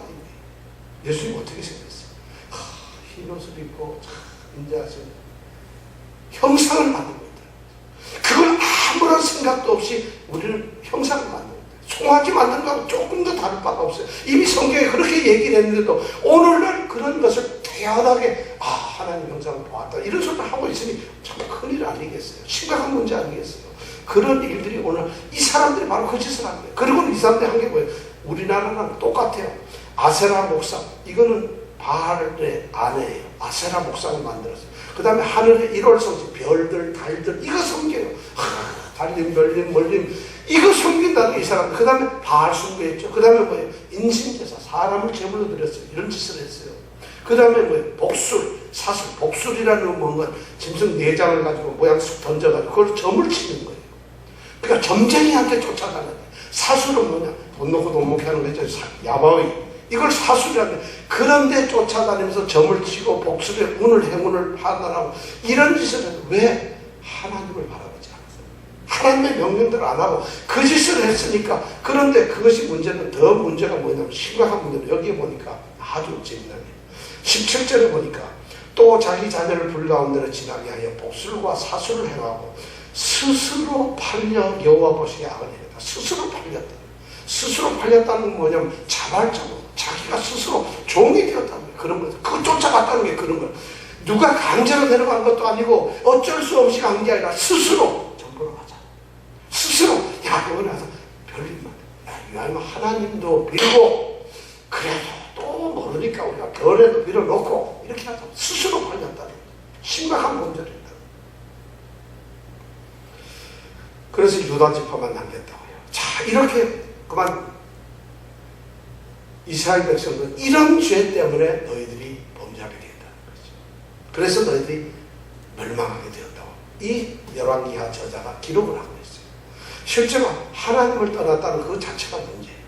예수님 어떻게 생겼어? 흰 옷을 입고 인자하신 형상을 만든 거다. 그걸 아무런 생각도 없이 우리는 형상을 만든 거다. 송아지 만든 거하고 조금 더 다를 바가 없어요. 이미 성경에 그렇게 얘기를 했는데도 오늘날 그런 것을 태연하게 하나님 형상을 보았다 이런 소리를 하고 있으니 참 큰일 아니겠어요? 심각한 문제 아니겠어요? 그런 일들이 오늘 이 사람들이 바로 그 짓을 하는 거예요. 그리고 이 사람들이 한 게 뭐예요? 우리나라랑 똑같아요. 아세라 목상, 이거는 바알의 아내예요. 아세라 목상을 만들었어요. 그 다음에 하늘의 일월성지, 별들, 달들, 이거 섬겨요. 달림, 별림, 멀림, 이거 섬긴다는 게 이 사람. 그 다음에 바알 숭배했죠. 그 다음에 뭐예요? 인신제사, 사람을 제물로 드렸어요. 이런 짓을 했어요. 그 다음에 뭐예요? 복술, 사술. 복술이라는 뭔가 짐승 내장을 가지고 모양 쑥 던져가지고 그걸 점을 치는 거예요. 그러니까 점쟁이한테 쫓아가는 거예요. 사술은 뭐냐? 돈 놓고 돈 먹게 하는 거죠. 야바위. 이걸 사술이라는데, 그런데 쫓아다니면서 점을 치고 복술의 운을 행운을 판단하고 이런 짓을 해도 왜 하나님을 바라보지 않았어요? 하나님의 명령대로 안 하고 그 짓을 했으니까. 그런데 그것이 문제는, 더 문제가 뭐냐면, 심각한 문제는 여기에 보니까 아주 재미나게 17절에 보니까 또 자기 자녀를 불가운데로 지나게 하여 복술과 사술을 행하고 스스로 팔려 여호와 보시기에 악을 행했다. 스스로 팔렸다. 스스로 팔렸다는 건 뭐냐면 자발적으로 자기가 스스로 종이 되었다는 거예요. 그런 거죠. 그거 쫓아갔다는 게 그런 거예요. 누가 강제로 내려간 것도 아니고 어쩔 수 없이 간 게 아니라 스스로 전보러 가자. 스스로 여기 와서 별일만. 이왕이면 하나님도 빌고 그래도 또 모르니까 우리가 별에도 빌어놓고 이렇게 하자. 스스로 팔렸다는 거예요. 심각한 문제입니다. 그래서 유다 지파만 남겼다고요. 자, 이렇게 그만 이스라엘 백성들은 이런 죄 때문에 너희들이 범죄하게 되었다는 거죠. 그래서 너희들이 멸망하게 되었다고 이 열왕기하 저자가 기록을 하고 있어요. 실제로 하나님을 떠났다는 그 자체가 문제예요.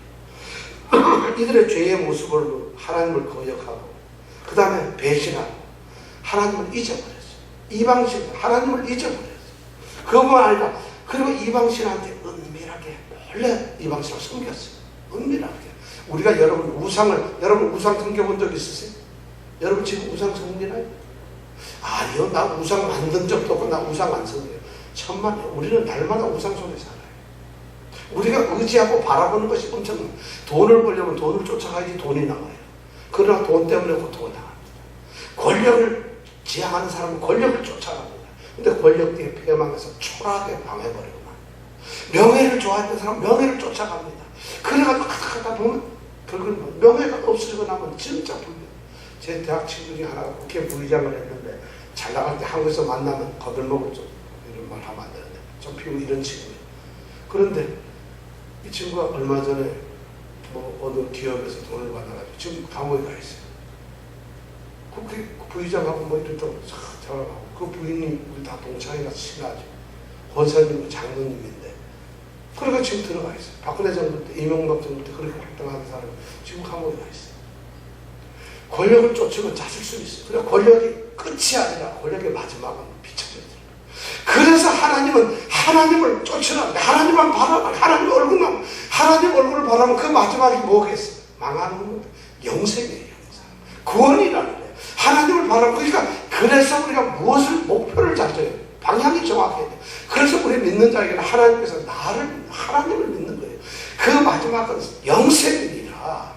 이들의 죄의 모습을 하나님을 거역하고 그 다음에 배신하고 하나님을 잊어버렸어요. 이방신 하나님을 잊어버렸어요. 그것만 아니라 그리고 이방신한테 은밀하게 원래 이방신을 섬겼어요. 은밀하게. 우리가 여러분 우상 섬겨본 적 있으세요? 여러분 지금 우상 섬기나요? 아니요, 나 우상 만든 적도 없고 나 우상 안 섬겨요. 천만에 우리는 날마다 우상 속에 살아요. 우리가 의지하고 바라보는 것이 엄청나요. 돈을 벌려면 돈을 쫓아가야지 돈이 나와요. 그러나 돈 때문에 고통을 당합니다. 권력을 지향하는 사람은 권력을 쫓아갑니다. 근데 권력 뒤에 폐망해서 초라하게 방해버리고 명예를 좋아했던 사람은 명예를 쫓아갑니다. 그래가지고 하다 보면 결국은 명예가 없어지고 나면 진짜 불려. 제 대학 친구 중에 하나가 국회 부의장을 했는데 잘 나갈 때 한국에서 만나면 거들먹을 좀 이런 말 하면 안 되는데 좀 피우고 이런 친구예요. 그런데 이 친구가 얼마 전에 뭐 어느 기업에서 돈을 받아가지고 지금 감옥에 가 있어요. 국회 부의장하고 뭐 이랬다고 전화하고 그 부인님 우리 다 동창이라서 친하죠. 권사님 장로님인데 그러니까 지금 들어가 있어요. 박근혜 정부 때 이명박 정부 때 그렇게 활동하는 사람이 지금 감옥에 가 있어요. 권력을 쫓으면 잦을 수 있어요. 그러나 권력이 끝이 아니라 권력의 마지막은 비참해져요. 그래서 하나님은 하나님을 쫓으라는데, 하나님만 바라봐, 하나님 얼굴을 바라면 그 마지막이 뭐겠어요? 망하는 겁니다. 영생이에요. 구원이라는 거예요. 하나님을 바라고. 그러니까 그래서 우리가 무엇을 목표를 잡아요. 방향이 정확해야 돼요. 그래서 우리 믿는 자에게는 하나님께서 하나님을 믿는 거예요. 그 마지막은 영생이라.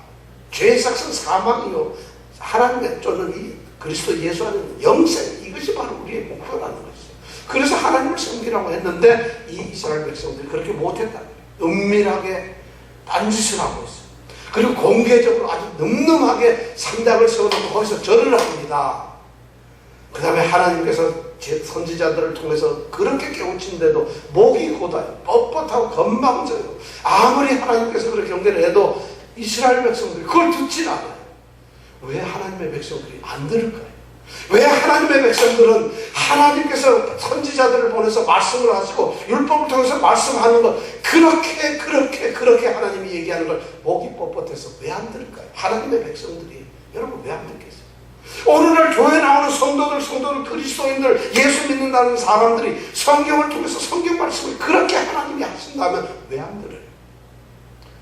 죄의 삭은 사망이요, 하나님의 쫓는 이 그리스도 예수 안에는 영생, 이것이 바로 우리의 목표라는 것이죠. 그래서 하나님을 섬기라고 했는데 이 이스라엘 백성들이 그렇게 못했다. 은밀하게 딴짓을 하고 있어요. 그리고 공개적으로 아주 늠름하게 상당을 세워놓고 거기서 절을 합니다. 그 다음에 하나님께서 선지자들을 통해서 그렇게 깨우친데도 목이 고다요, 뻣뻣하고 건방져요. 아무리 하나님께서 그렇게 경계를 해도 이스라엘 백성들이 그걸 듣지 않아요. 왜 하나님의 백성들이 안 들을까요? 왜 하나님의 백성들은 하나님께서 선지자들을 보내서 말씀을 하시고 율법을 통해서 말씀하는 것, 그렇게 하나님이 얘기하는 걸 목이 뻣뻣해서 왜 안 들을까요? 하나님의 백성들이, 여러분 왜 안 듣겠어요? 오늘날 교회 나오는 성도들, 그리스도인들, 예수 믿는다는 사람들이 성경을 통해서 성경 말씀을 그렇게 하나님이 하신다면 왜 안 들어요?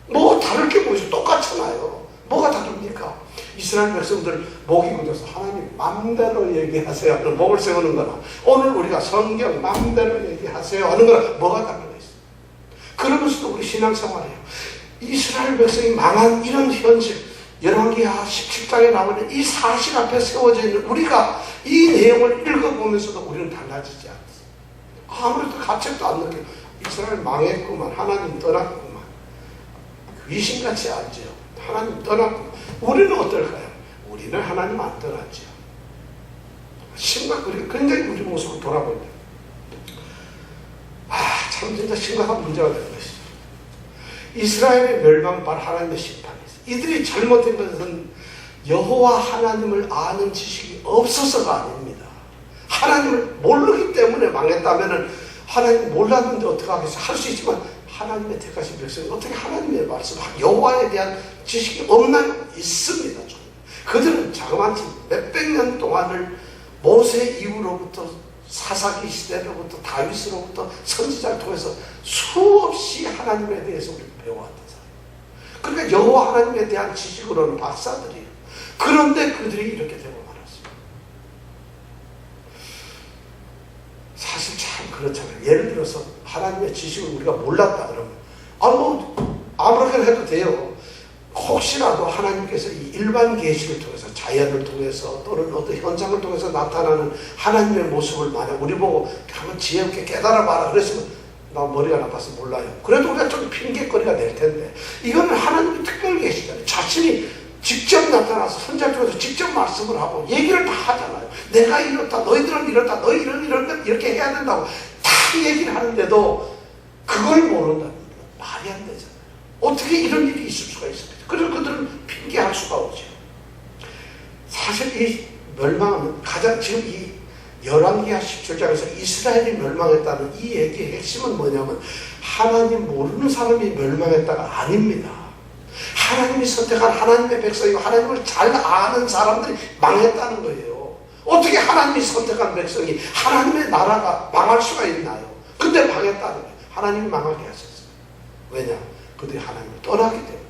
뭐 다를 게 뭐죠? 똑같잖아요. 뭐가 다릅니까? 이스라엘 백성들 목이 굳어서 하나님 맘대로 얘기하세요 하는 목을 세우는 거나, 오늘 우리가 성경 맘대로 얘기하세요 하는 거나 뭐가 다른 거 있어요? 그러면서도 우리 신앙생활이에요. 이스라엘 백성이 망한 이런 현실, 열왕기하 17장에 나오는 이 사실 앞에 세워져 있는 우리가 이 내용을 읽어보면서도 우리는 달라지지 않습니다. 아무래도 가책도 안 느껴요. 이스라엘 망했구만, 하나님 떠났구만, 귀신같이 알죠. 하나님 떠났구만. 우리는 어떨까요? 우리는 하나님 안 떠났죠. 굉장히 우리 모습을 돌아보면 참 진짜 심각한 문제가 되는 것이죠. 이스라엘의 멸망은 바로 하나님의 심판이었어요. 이들이 잘못된 것은 여호와 하나님을 아는 지식이 없어서가 아닙니다. 하나님을 모르기 때문에 망했다면, 하나님 몰랐는데 어떻게 하겠어요? 할 수 있지만 하나님의 택하신 백성이 어떻게 하나님의 말씀, 여호와에 대한 지식이 없나요? 있습니다. 그들은 자그마치 몇백 년 동안을 모세 이후로부터 사사기 시대로부터 다윗으로부터 선지자를 통해서 수없이 하나님에 대해서 우리가 배워왔던 사람. 그러니까 여호와 하나님에 대한 지식으로는 박사들이에요. 그런데 그들이 이렇게 되고 말았어요. 사실 참 그렇잖아요. 예를 들어서 하나님의 지식을 우리가 몰랐다 그러면 아무렇게나 해도 돼요. 혹시라도 하나님께서 이 일반 계시를 통해서, 자연을 통해서 또는 어떤 현상을 통해서 나타나는 하나님의 모습을 만약 우리 보고 한번 지혜 있게 깨달아봐라 그랬으면 나 머리가 나빠서 몰라요. 그래도 우리가 좀 핑계거리가 될 텐데, 이거는 하나님의 특별 계시잖아요. 자신이 직접 나타나서 선지자 통해서 직접 말씀을 하고 얘기를 다 하잖아요. 내가 이렇다, 너희들은 이렇다, 너희들은 이렇게 해야 된다고 다 얘기를 하는데도 그걸 모른다는 건 말이 안 되잖아요. 어떻게 이런 일이 있을 수가 있습니까? 그래서 그들은 핑계할 수가 없죠. 사실 이 멸망은 가장 지금 이 열왕기하 17장에서 이스라엘이 멸망했다는 이 얘기의 핵심은 뭐냐면, 하나님 모르는 사람이 멸망했다가 아닙니다. 하나님이 선택한 하나님의 백성이고 하나님을 잘 아는 사람들이 망했다는 거예요. 어떻게 하나님이 선택한 백성이, 하나님의 나라가 망할 수가 있나요? 근데 망했다는 거예요. 하나님이 망하게 하셨어요. 왜냐? 그들이 하나님을 떠나기 때문에.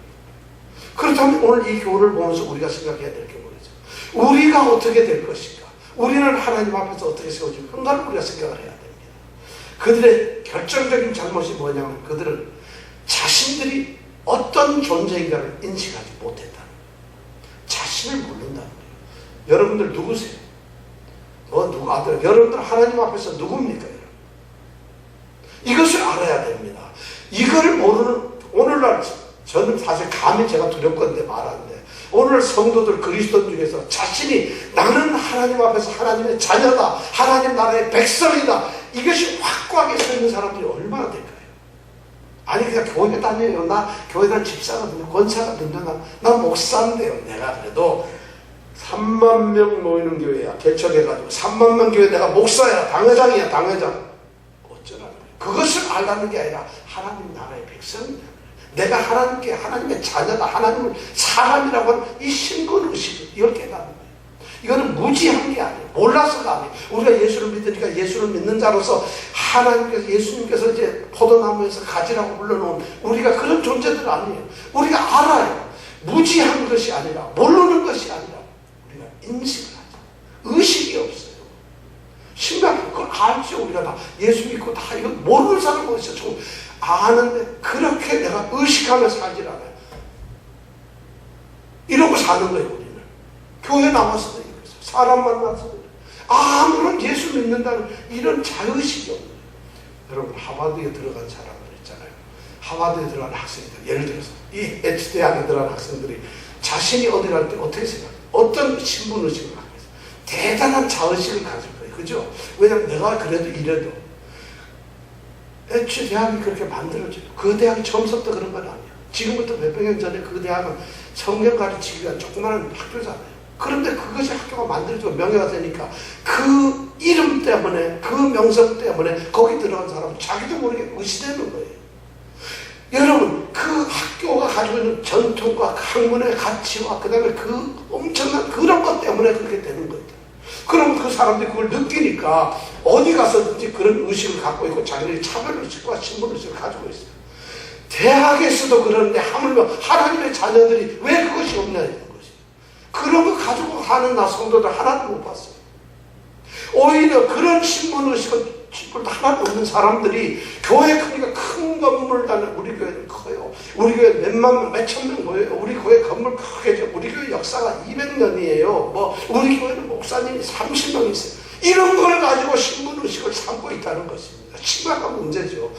그렇다면 오늘 이 교훈을 보면서 우리가 생각해야 될 게 뭐죠? 우리가 어떻게 될 것인가? 우리는 하나님 앞에서 어떻게 세워질까? 그걸 우리가 생각을 해야 됩니다. 그들의 결정적인 잘못이 뭐냐면, 그들은 자신들이 어떤 존재인가를 인식하지 못했다는 거예요. 자신을 모른다는 거예요. 여러분들 누구세요? 누구 아들? 여러분들 하나님 앞에서 누굽니까? 이것을 알아야 됩니다. 이걸 모르는, 오늘날 저는 사실 감히 제가 두렵건데 말하는데, 오늘 성도들 그리스도 중에서 자신이 나는 하나님 앞에서 하나님의 자녀다, 하나님 나라의 백성이다, 이것이 확고하게 서 있는 사람들이 얼마나 될까요? 아니 그냥 교회 다녀요. 나 교회 다니는 집사거든요. 권사거든요. 나 목사인데요. 내가 그래도 3만 명 모이는 교회야. 개척해가지고 3만 명 교회 내가 목사야. 당회장이야. 당회장. 어쩌라는 거예요. 그것을 알라는 게 아니라 하나님 나라의 백성이다. 내가 하나님께 하나님의 자녀다, 하나님을 사람이라고 하는 이 신분의식을 이걸 깨닫는 거예요. 이거는 무지한 게 아니에요. 몰라서가 아니에요. 우리가 예수를 믿으니까 예수를 믿는 자로서 하나님께서, 예수님께서 이제 포도나무에서 가지라고 불러놓은 우리가 그런 존재들 아니에요. 우리가 알아요. 무지한 것이 아니라, 모르는 것이 아니라 우리가 인식을 하죠. 의식이 없어요. 신기하게 그걸 알죠. 우리가 다 예수 믿고 다 이거 모르는 사람은 있어요. 좀 아는데 그렇게 내가 의식하며 살질 않아요. 이러고 사는 거예요. 우리는 교회 나와서도 이러고 사람 만나서도 아무런 예수 믿는다는 이런 자의식이 없는 거예요. 여러분 하버드에 들어간 사람들 있잖아요. 하버드에 들어간 학생들, 예를 들어서 이 H대학에 들어간 학생들이 자신이 어디 갈 때 어떻게 생각해요? 어떤 신분의식을 갖고 있어요? 대단한 자의식을 가질 거예요. 그죠? 왜냐하면 내가 그래도 이래도 H대학이 그렇게 만들어져요. 그 대학이 처음부터 그런 건 아니에요. 지금부터 몇백 년 전에 그 대학은 성경 가르치기 위한 조그마한 학교잖아요. 그런데 그것이 학교가 만들어지고 명예가 되니까 그 이름 때문에, 그 명성 때문에 거기 들어간 사람은 자기도 모르게 의시되는 거예요. 여러분, 그 학교가 가지고 있는 전통과 학문의 가치와 그 다음에 그 엄청난 그런 것 때문에 그렇게 되는 거예요. 그럼 그 사람들이 그걸 느끼니까 어디 가서든지 그런 의식을 갖고 있고 자기들이 차별의식과 신분의식을 가지고 있어요. 대학에서도 그러는데 하물며 하나님의 자녀들이 왜 그것이 없냐는 것이. 그런 거 가지고 가는 나 성도들 하나도 못 봤어요. 오히려 그런 신분의식은 하나도 없는 사람들이 교회 크니까 큰 건물다는 우리 교회는 커요. 우리 교회 몇천 명 모여요. 우리 교회 건물 크게죠. 우리 교회 역사가 200년이에요. 뭐 우리 교회는 목사님이 30명 있어요. 이런 걸 가지고 신분의식을 삼고 있다는 것입니다. 심각한 문제죠.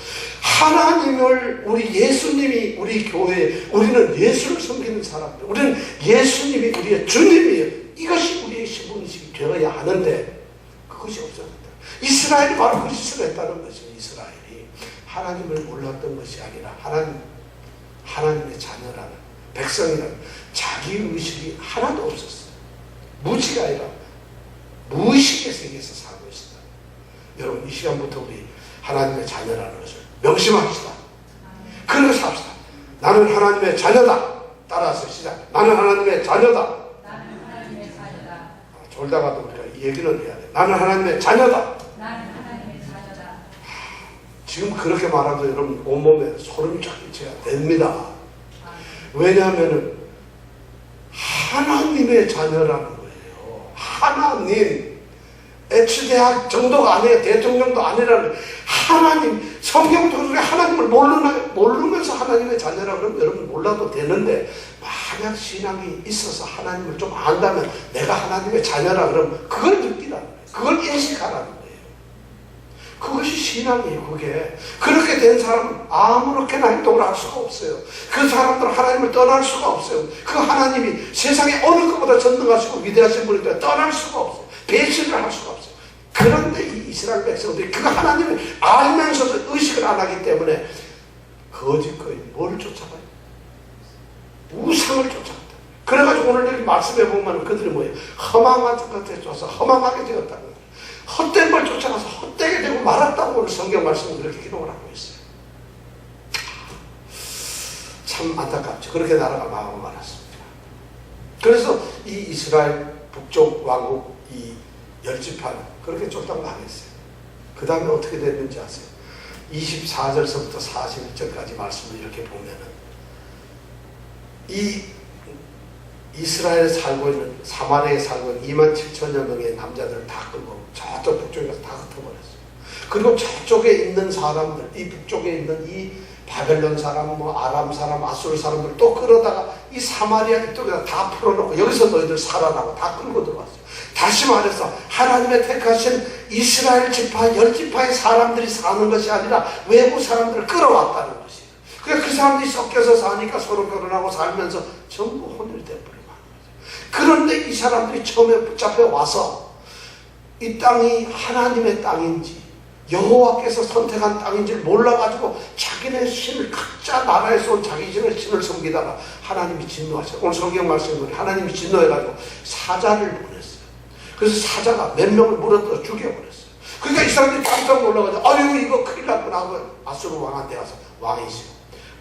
하나님을, 우리 예수님이 우리 교회, 우리는 예수를 섬기는 사람들, 우리는 예수님이 우리의 주님이에요. 이것이 우리의 신분의식이 되어야 하는데 그것이 없었는데 이스라엘이 바로 그 짓을 했다는 것입니다. 이스라엘이 하나님을 몰랐던 것이 아니라 하나님의 자녀라는, 백성이라는 자기의식이 하나도 없었어요. 무지가 아니라 무의식의 세계에서 살고 있습니다. 여러분, 이 시간부터 우리 하나님의 자녀라는 것을 명심합시다. 그렇게 삽시다. 나는 하나님의 자녀다. 따라서 시작. 나는 하나님의 자녀다. 나는 하나님의 자녀다. 졸다가도 우리가 이 얘기는 해야 돼. 나는 하나님의 자녀다. 나는 하나님의 자녀다. 지금 그렇게 말하도 여러분 온몸에 소름이 쫙 끼쳐야 됩니다. 왜냐하면 하나님의 자녀라는 거예요. 하나님. H대학 정도가 아니에요. 대통령도 아니라는 하나님. 성경도 그렇게 하나님을 모르면서 하나님의 자녀라 그러면 여러분 몰라도 되는데, 만약 신앙이 있어서 하나님을 좀 안다면 내가 하나님의 자녀라 그러면 그걸 느끼라는 거예요. 그걸 인식하라는 거예요. 그것이 신앙이에요. 그게 그렇게 된 사람은 아무렇게나 행동을 할 수가 없어요. 그 사람들은 하나님을 떠날 수가 없어요. 그 하나님이 세상에 어느 것보다 전능하시고 위대하신 분인데 떠날 수가 없어요. 배신을 할 수가 없어요. 그런데 이 이스라엘 백성들이 그 하나님을 알면서도 의식을 안 하기 때문에 거짓거리 뭘 쫓아가요? 우상을 쫓아간다. 그래가지고 오늘 여기 말씀해 보면 그들이 뭐예요? 허망한 것에 쫓아서 허망하게 되었다는 거예요. 헛된 걸 쫓아가서 헛되게 되고 말았다고 오늘 성경 말씀은 그렇게 기록을 하고 있어요. 참 안타깝죠. 그렇게 나라가 망하고 말았습니다. 그래서 이 이스라엘 북쪽 왕국 이 10지파는 그렇게 쫓다가 망했어요. 그 다음에 어떻게 됐는지 아세요? 24절서부터 41절까지 말씀을 이렇게 보면은 이 이스라엘에 살고 있는, 사마리아에 살고 있는 27,000여 명의 남자들을 다 끌고 저쪽 북쪽에 가서 다 흩어버렸어요. 그리고 저쪽에 있는 사람들, 이 북쪽에 있는 이 바벨론 사람, 뭐 아람 사람, 아수르 사람들 또 끌어다가 이 사마리아 이쪽에다 다 풀어놓고 여기서 너희들 살아라고 다 끌고 들어왔어요. 다시 말해서 하나님의 택하신 이스라엘 지파 10지파의 사람들이 사는 것이 아니라 외부 사람들을 끌어왔다는 것이에요. 그러니까 그 사람들이 섞여서 사니까 서로 결혼하고 살면서 전부 혼혈돼버리고 하는 거죠. 그런데 이 사람들이 처음에 붙잡혀 와서 이 땅이 하나님의 땅인지 여호와께서 선택한 땅인지 몰라가지고 자기네 신을, 각자 나라에서 온 자기 신을 섬기다가 하나님이 진노하셨어요. 오늘 성경 말씀을 하나님이 진노해가지고 사자를 보냈어요. 그래서 사자가 몇 명을 물어뜯어 죽여버렸어요. 그러니까 이 사람들이 깜짝 놀라가지고 아유 이거 큰일 났구나 하고 아수르 왕한테 가서 왕이시오,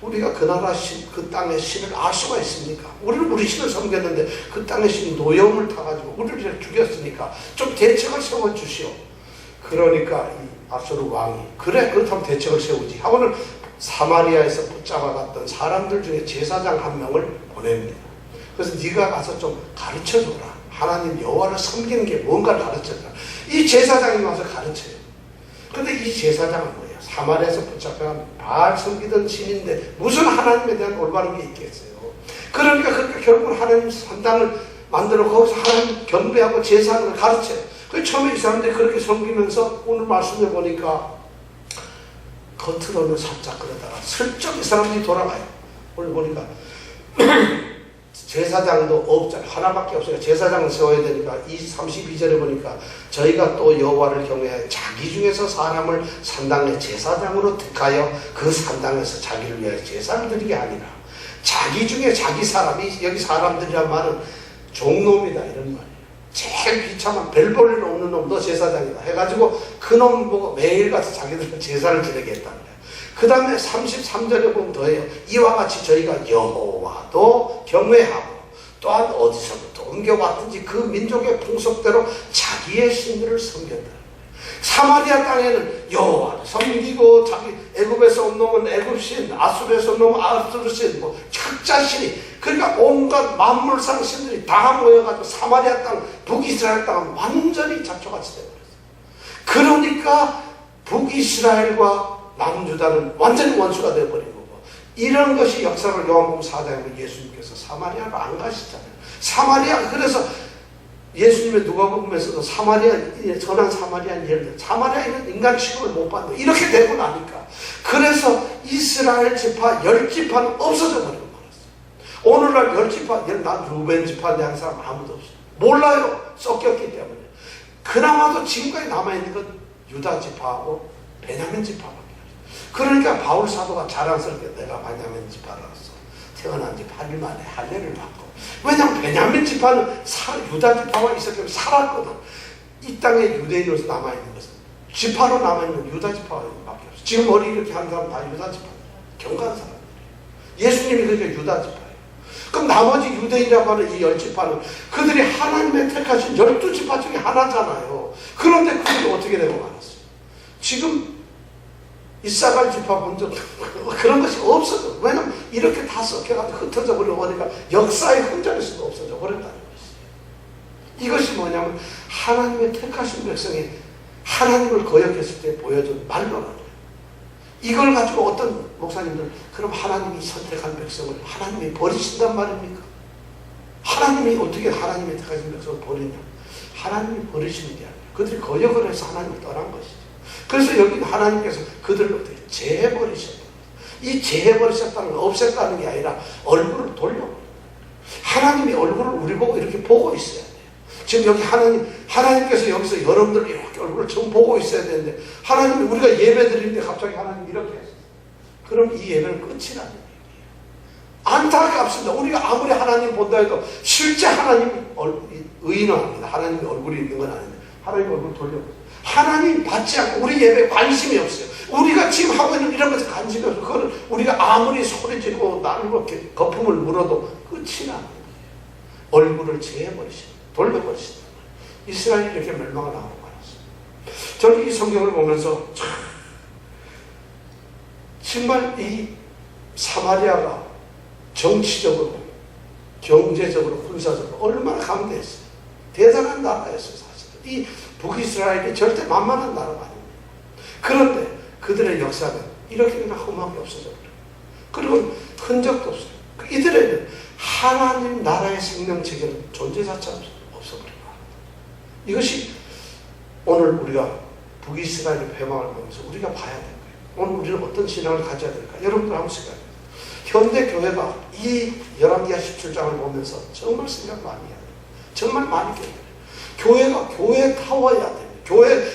우리가 그 나라 신, 그 땅의 신을 알 수가 있습니까? 우리는 우리 신을 섬겼는데 그 땅의 신이 노여움을 타가지고 우리를 죽였으니까 좀 대책을 세워주시오. 그러니까 이 압살롬 왕이 그래 그렇다면 대책을 세우지 하고는 사마리아에서 붙잡아갔던 사람들 중에 제사장 한 명을 보냅니다. 그래서 네가 가서 좀 가르쳐줘라. 하나님 여호와를 섬기는 게 뭔가를 가르쳐줘라. 이 제사장이 와서 가르쳐요. 근데 이 제사장은 뭐예요? 사마리아에서 붙잡혀간 바알 섬기던 신인데 무슨 하나님에 대한 올바른 게 있겠어요. 그러니까 그렇게 결국은 하나님 산당을 만들어 거기서 하나님 경배하고 제사를 가르쳐요. 그 처음에 이 사람들이 그렇게 섬기면서 오늘 말씀을 보니까 겉으로는 살짝 그러다가 슬쩍 이 사람들이 돌아가요. 오늘 보니까 제사장도 없잖아요. 하나밖에 없어요. 제사장을 세워야 되니까 이 32절에 보니까 저희가 또 여호와를 경외하여 자기 중에서 사람을 산당의 제사장으로 택하여 그 산당에서 자기를 위하여 제사를 드리게 하니라. 자기 중에 자기 사람이 여기 사람들이란 말은 종놈이다 이런 말이에요. 제일 비참한 별 볼 일 없는 놈도 제사장이다 해가지고 그 놈 보고 매일 가서 자기들 제사를 지내게 했다는 거예요. 그 다음에 33절에 보면 더해요. 이와 같이 저희가 여호와도 경외하고 또한 어디서부터 옮겨왔든지 그 민족의 풍속대로 자기의 신들을 섬겼다. 사마리아 땅에는 여호와를 섬기고 자기 애굽에서 온 놈은 애굽신, 아수르에서 온 놈은 아수르신, 뭐 각자 신이 그러니까 온갖 만물상 신들이 다 모여가지고 사마리아 땅, 북이스라엘 땅은 완전히 잡초같이 되어버렸어요. 그러니까 북이스라엘과 남유다는 완전히 원수가 되어버린 거고 이런 것이 역사를 요한복음 4장에 보면 예수님께서 사마리아로 안 가시잖아요. 사마리아 그래서 예수님의 누가복음에서도 사마리아 전한 사마리아는 예를 들어 사마리아에는 인간 취급을 못 받는 이렇게 되고 나니까 그래서 이스라엘 지파 10지파는 없어져 버리고 말았어요. 오늘날 10지파 난 루벤 지파에 대한 사람 아무도 없어요. 몰라요. 섞였기 때문에. 그나마도 지금까지 남아있는 건 유다 지파하고 베냐민 지파밖에 없어요. 그러니까 바울 사도가 자랑스럽게 내가 베냐민 지파라서 태어난 지 8일 만에 할례를 받고 왜냐하면 베냐민 지파는 유다 지파와 이스라엘이 살았거든. 이 땅에 유대인으로서 남아있는 것은 지파로 남아있는 유다 지파밖에 없어요. 지금 머리 이렇게 하는 사람 다 유다 지파예요. 경건한 사람. 예수님이 그러니까 유다 지파예요. 그럼 나머지 유대인이라고 하는 이 10지파는 그들이 하나님의 택하신 12지파 중에 하나잖아요. 그런데 그들이 어떻게 되고 말았어요? 지금 이사갈 지파 본 적 그런 것이 없어져. 왜냐면 이렇게 다 섞여가지고 흩어져 버려버리니까 역사의 흔적에서도 없어져 버렸다는 것이에요. 이것이 뭐냐면 하나님의 택하신 백성이 하나님을 거역했을 때 보여준 말로라는 거예요. 이걸 가지고 어떤 목사님들 그럼 하나님이 선택한 백성을 하나님이 버리신단 말입니까? 하나님이 어떻게 하나님의 택하신 백성을 버리냐? 하나님이 버리시는 게 아니에요. 그들이 거역을 해서 하나님을 떠난 것이죠. 그래서 여기 하나님께서 그들을 어떻게 재해버리셨다. 이 재해버리셨다는 건 없앴다는 게 아니라 얼굴을 돌려버려요. 하나님이 얼굴을 우리 보고 이렇게 보고 있어야 돼요. 지금 여기 하나님께서 여기서 여러분들 이렇게 얼굴을 처음 보고 있어야 되는데 하나님이 우리가 예배 드리는데 갑자기 하나님이 이렇게 했어요. 그럼 이 예배는 끝이라는 얘기예요. 안타깝습니다. 우리가 아무리 하나님 본다 해도 실제 하나님이 의인은 아닙니다. 하나님의 얼굴이 있는 건 아닌데 하나님 얼굴을 돌려버려요. 하나님 받지 않고 우리 예배에 관심이 없어요. 우리가 지금 하고 있는 이런 것에 관심이 없어요. 그거는 우리가 아무리 소리 지르고 나누고 거품을 물어도 끝이 나는 거예요. 얼굴을 재해버리신다. 돌려버리신다. 이스라엘이 이렇게 멸망을 하고 말았어요. 저는 이 성경을 보면서 정말 이 사마리아가 정치적으로 경제적으로 군사적으로 얼마나 강대했어요. 대단한 나라였어요. 사실 이 북이스라엘이 절대 만만한 나라가 아닙니다. 그런데 그들의 역사는 이렇게 그냥 험하게 없어져 버려요. 그리고 흔적도 없어요. 이들에는 하나님 나라의 생명체계는 존재 자체가 없어버려요. 이것이 오늘 우리가 북이스라엘의 회망을 보면서 우리가 봐야 될 거예요. 오늘 우리는 어떤 신앙을 가져야 될까? 여러분들 한번 생각해요. 현대 교회가 이 열왕기하 17장을 보면서 정말 생각 많이 해야 돼요. 정말 많이 깨요. 교회가 교회 타워야 돼요.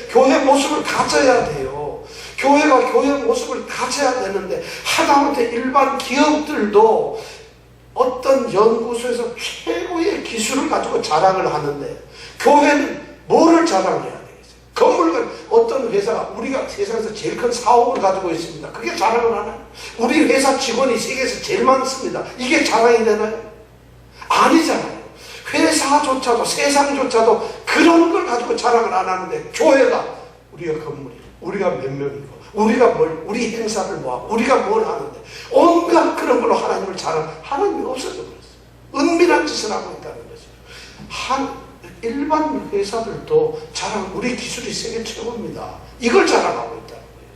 교회 모습을 가져야 돼요. 교회가 교회 모습을 가져야 되는데 하다못해 일반 기업들도 어떤 연구소에서 최고의 기술을 가지고 자랑을 하는데 교회는 뭐를 자랑해야 되겠어요? 건물과 어떤 회사가 우리가 세상에서 제일 큰 사업을 가지고 있습니다. 그게 자랑을 하나요? 우리 회사 직원이 세계에서 제일 많습니다. 이게 자랑이 되나요? 아니잖아요. 회사조차도 세상조차도 그런 걸 가지고 자랑을 안 하는데 교회가 우리가 건물이고 우리가 몇 명이고 우리가 우리 행사를 뭐하고 우리가 뭘 하는데 온갖 그런 걸로 하나님을 자랑, 하나님이 없어져 버렸어요. 은밀한 짓을 하고 있다는 거죠. 일반 회사들도 자랑, 우리 기술이 세계 최고입니다. 이걸 자랑하고 있다는 거예요.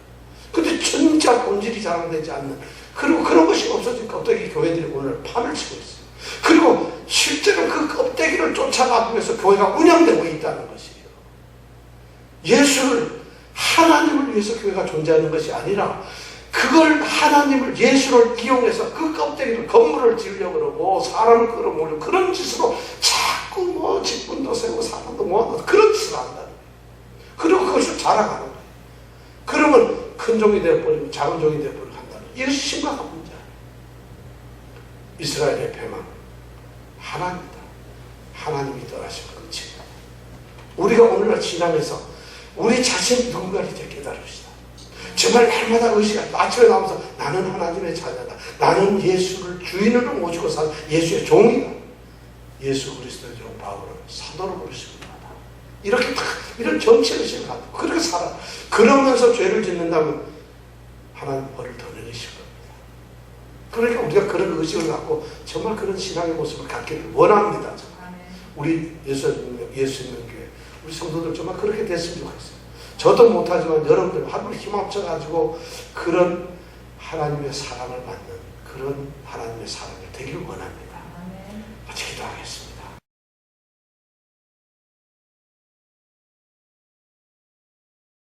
근데 진짜 본질이 자랑되지 않는, 그리고 그런 것이 없어지니까 어떻게 교회들이 오늘 판을 치고 있어요. 그리고 실제로 그 껍데기를 쫓아가기 위해서 교회가 운영되고 있다는 것이에요. 예수를, 하나님을 위해서 교회가 존재하는 것이 아니라 그걸 하나님을, 예수를 이용해서 그 껍데기를 건물을 지으려고 그러고 사람을 끌어모으려고 그런 짓으로 자꾸 뭐 직분도 세우고 사람도 모아놓고 그런 짓을 한다는 거예요. 그리고 그것을 자랑하는 거예요. 그러면 큰 종이 되어버리고 작은 종이 되어버리고 한다는, 이것이 심각한 문제예요. 이스라엘의 패망, 하나님이다. 하나님이 떠나시면 끝입니다. 우리가 오늘날 신앙에서 우리 자신 누군가를 이제 깨달읍시다. 정말 날마다 의식하고 아침에 나오면서 나는 하나님의 자녀다. 나는 예수를 주인으로 모시고 산 예수의 종이다. 예수 그리스도의 종 바울을 사도로 부르십니다. 이렇게 딱 이런 정체의식을 갖고 그렇게 살아. 그러면서 죄를 짓는다면 하나님 벌을 더 내리실 겁니다. 그러니까 우리가 그런 의식을 갖고 정말 그런 신앙의 모습을 갖기를 원합니다. 우리 예수 있는 교회, 우리 성도들 정말 그렇게 됐으면 좋겠어요. 저도 못하지만 여러분들 한번 힘 합쳐가지고 그런 하나님의 사랑을 받는 그런 하나님의 사랑이 되길 원합니다. 같이 기도하겠습니다.